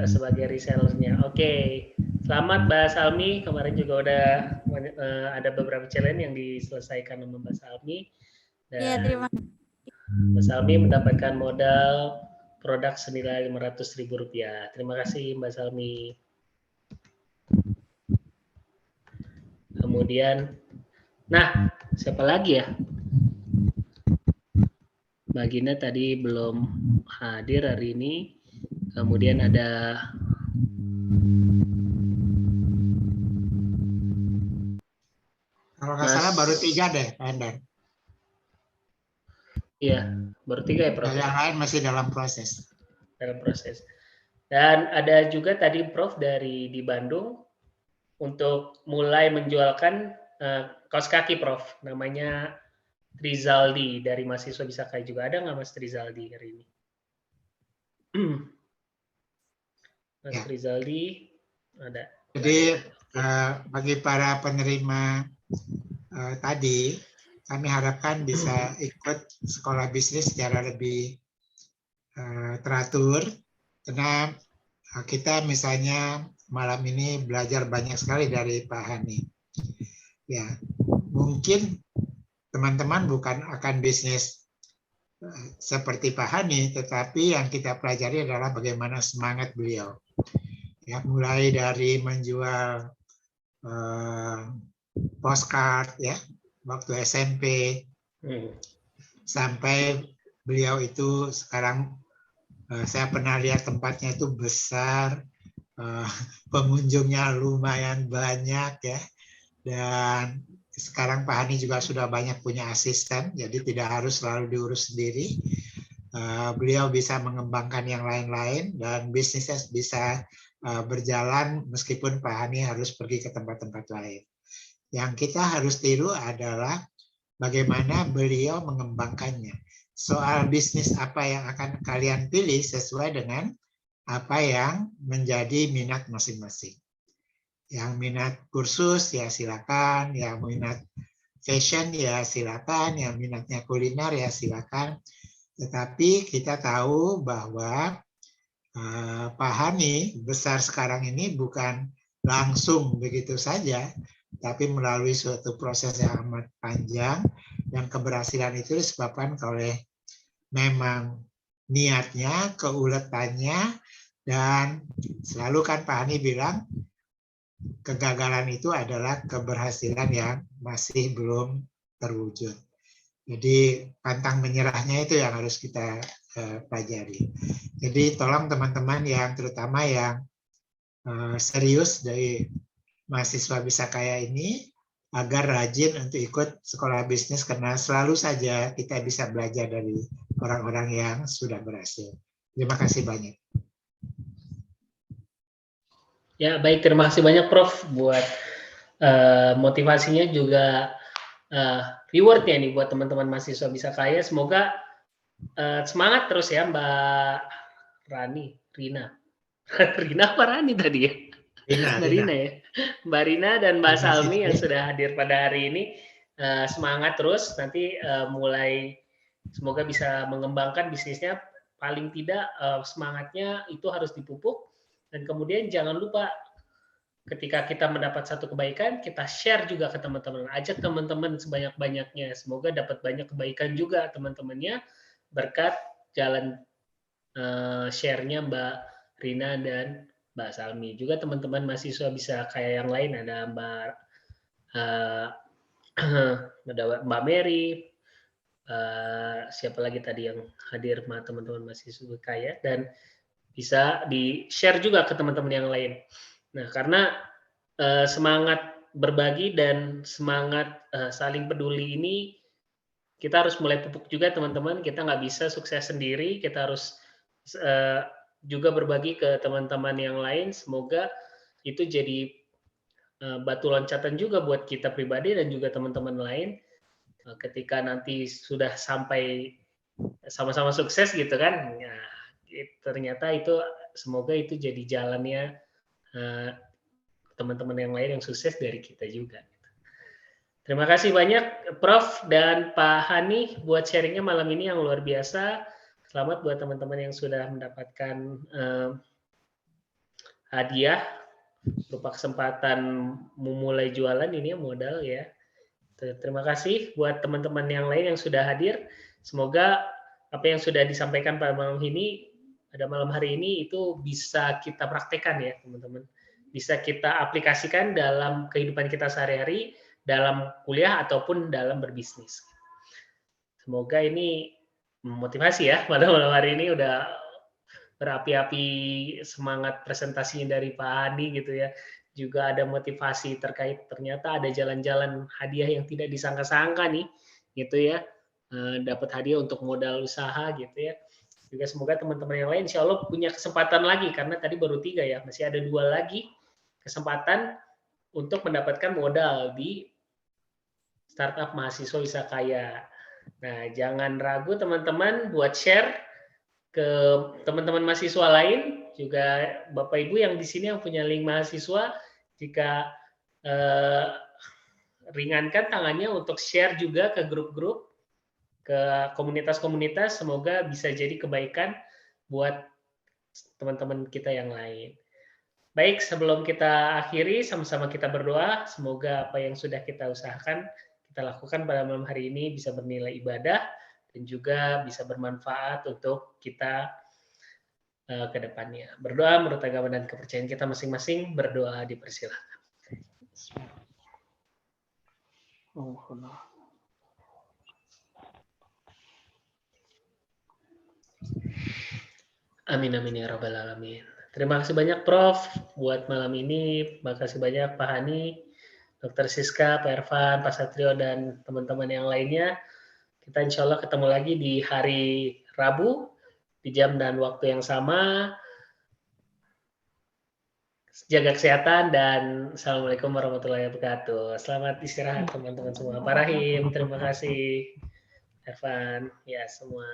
sebagai resellernya. Oke. Selamat Mbak Salmi, kemarin juga udah ada beberapa challenge yang diselesaikan sama Mbak Salmi. Iya, Dan terima kasih. Mbak Salmi mendapatkan modal produk senilai Rp500.000. Terima kasih Mbak Salmi. Kemudian, nah siapa lagi ya? Mbak Gina tadi belum hadir hari ini. Kemudian ada Kalau nggak salah baru 3 deh, Pak Endar. Iya, baru 3 ya Prof. Yang lain masih dalam proses. Dan ada juga tadi Prof dari di Bandung untuk mulai menjualkan kaos kaki Prof. Namanya Trizaldi dari mahasiswa Bisa Kaya juga. Ada nggak Mas Trizaldi hari ini? Mas Trizaldi ada. Jadi bagi para penerima tadi, kami harapkan bisa ikut sekolah bisnis secara lebih teratur, karena kita misalnya malam ini belajar banyak sekali dari Pak Hani. Ya, mungkin teman-teman bukan akan bisnis seperti Pak Hani, tetapi yang kita pelajari adalah bagaimana semangat beliau. Ya, mulai dari menjual postcard ya waktu SMP sampai beliau itu sekarang saya pernah lihat tempatnya itu besar, pengunjungnya lumayan banyak ya, dan sekarang Pak Hani juga sudah banyak punya asisten, jadi tidak harus selalu diurus sendiri. Beliau bisa mengembangkan yang lain-lain dan bisnisnya bisa berjalan meskipun Pak Hani harus pergi ke tempat-tempat lain. Yang kita harus tiru adalah bagaimana beliau mengembangkannya. Soal bisnis apa yang akan kalian pilih sesuai dengan apa yang menjadi minat masing-masing. Yang minat kursus ya silakan, yang minat fashion ya silakan, yang minatnya kuliner ya silakan. Tetapi kita tahu bahwa Pak Hani besar sekarang ini bukan langsung begitu saja, tapi melalui suatu proses yang amat panjang, dan keberhasilan itu disebabkan oleh memang niatnya, keuletannya, dan selalu kan Pak Hani bilang kegagalan itu adalah keberhasilan yang masih belum terwujud. Jadi pantang menyerahnya itu yang harus kita pelajari. Jadi tolong teman-teman yang terutama yang serius dari mahasiswa Bisa Kaya ini agar rajin untuk ikut sekolah bisnis, karena selalu saja kita bisa belajar dari orang-orang yang sudah berhasil. Terima kasih banyak. Ya baik, terima kasih banyak Prof buat motivasinya juga rewardnya nih buat teman-teman mahasiswa Bisa Kaya. Semoga semangat terus ya Mbak Rina apa Rani tadi ya? Rina ya. Mbak Rina dan Mbak Salmi yang sudah hadir pada hari ini, semangat terus. Nanti mulai semoga bisa mengembangkan bisnisnya. Paling tidak semangatnya itu harus dipupuk, dan kemudian jangan lupa ketika kita mendapat satu kebaikan, kita share juga ke teman-teman. Ajak teman-teman sebanyak-banyaknya. Semoga dapat banyak kebaikan juga teman-temannya berkat jalan share-nya Mbak Rina dan Mbak Salmi. Juga teman-teman mahasiswa Bisa Kaya yang lain, ada Mbak Mary, siapa lagi tadi yang hadir teman-teman mahasiswa Kaya, dan bisa di-share juga ke teman-teman yang lain. Nah, karena semangat berbagi dan semangat saling peduli ini kita harus mulai pupuk juga teman-teman. Kita nggak bisa sukses sendiri, kita harus juga berbagi ke teman-teman yang lain. Semoga itu jadi batu loncatan juga buat kita pribadi dan juga teman-teman lain ketika nanti sudah sampai sama-sama sukses gitu kan. Nah, ternyata itu semoga itu jadi jalannya teman-teman yang lain yang sukses dari kita juga. Terima kasih banyak Prof dan Pak Hani buat sharingnya malam ini yang luar biasa. Selamat buat teman-teman yang sudah mendapatkan hadiah berupa kesempatan memulai jualan ini ya, modal ya. Terima kasih buat teman-teman yang lain yang sudah hadir. Semoga apa yang sudah disampaikan pada malam hari ini itu bisa kita praktekkan ya teman-teman. Bisa kita aplikasikan dalam kehidupan kita sehari-hari, dalam kuliah ataupun dalam berbisnis. Semoga ini memotivasi ya pada malam hari ini, udah berapi-api semangat presentasinya dari Pak Hadi gitu ya. Juga ada motivasi terkait ternyata ada jalan-jalan hadiah yang tidak disangka-sangka nih gitu ya. Dapat hadiah untuk modal usaha gitu ya. Juga semoga teman-teman yang lain insya Allah punya kesempatan lagi, karena tadi baru 3 ya, masih ada 2 lagi kesempatan untuk mendapatkan modal di startup mahasiswa bisa kaya. Nah, jangan ragu teman-teman buat share ke teman-teman mahasiswa lain, juga Bapak Ibu yang di sini yang punya link mahasiswa, jika ringankan tangannya untuk share juga ke grup-grup, ke komunitas-komunitas, semoga bisa jadi kebaikan buat teman-teman kita yang lain. Baik, sebelum kita akhiri, sama-sama kita berdoa, semoga apa yang sudah kita usahakan, kita lakukan pada malam hari ini bisa bernilai ibadah, dan juga bisa bermanfaat untuk kita ke depannya. Berdoa menurut agama dan kepercayaan kita masing-masing, berdoa dipersilakan. Amin amin ya rabbal alamin. Terima kasih banyak Prof buat malam ini. Terima kasih banyak Pak Hani, Dr. Siska, Pak Irfan, Pak Satrio, dan teman-teman yang lainnya. Kita insya Allah ketemu lagi di hari Rabu di jam dan waktu yang sama. Jaga kesehatan dan Assalamualaikum warahmatullahi wabarakatuh. Selamat istirahat teman-teman semua. Pak Rahim, terima kasih. Irfan, ya semua.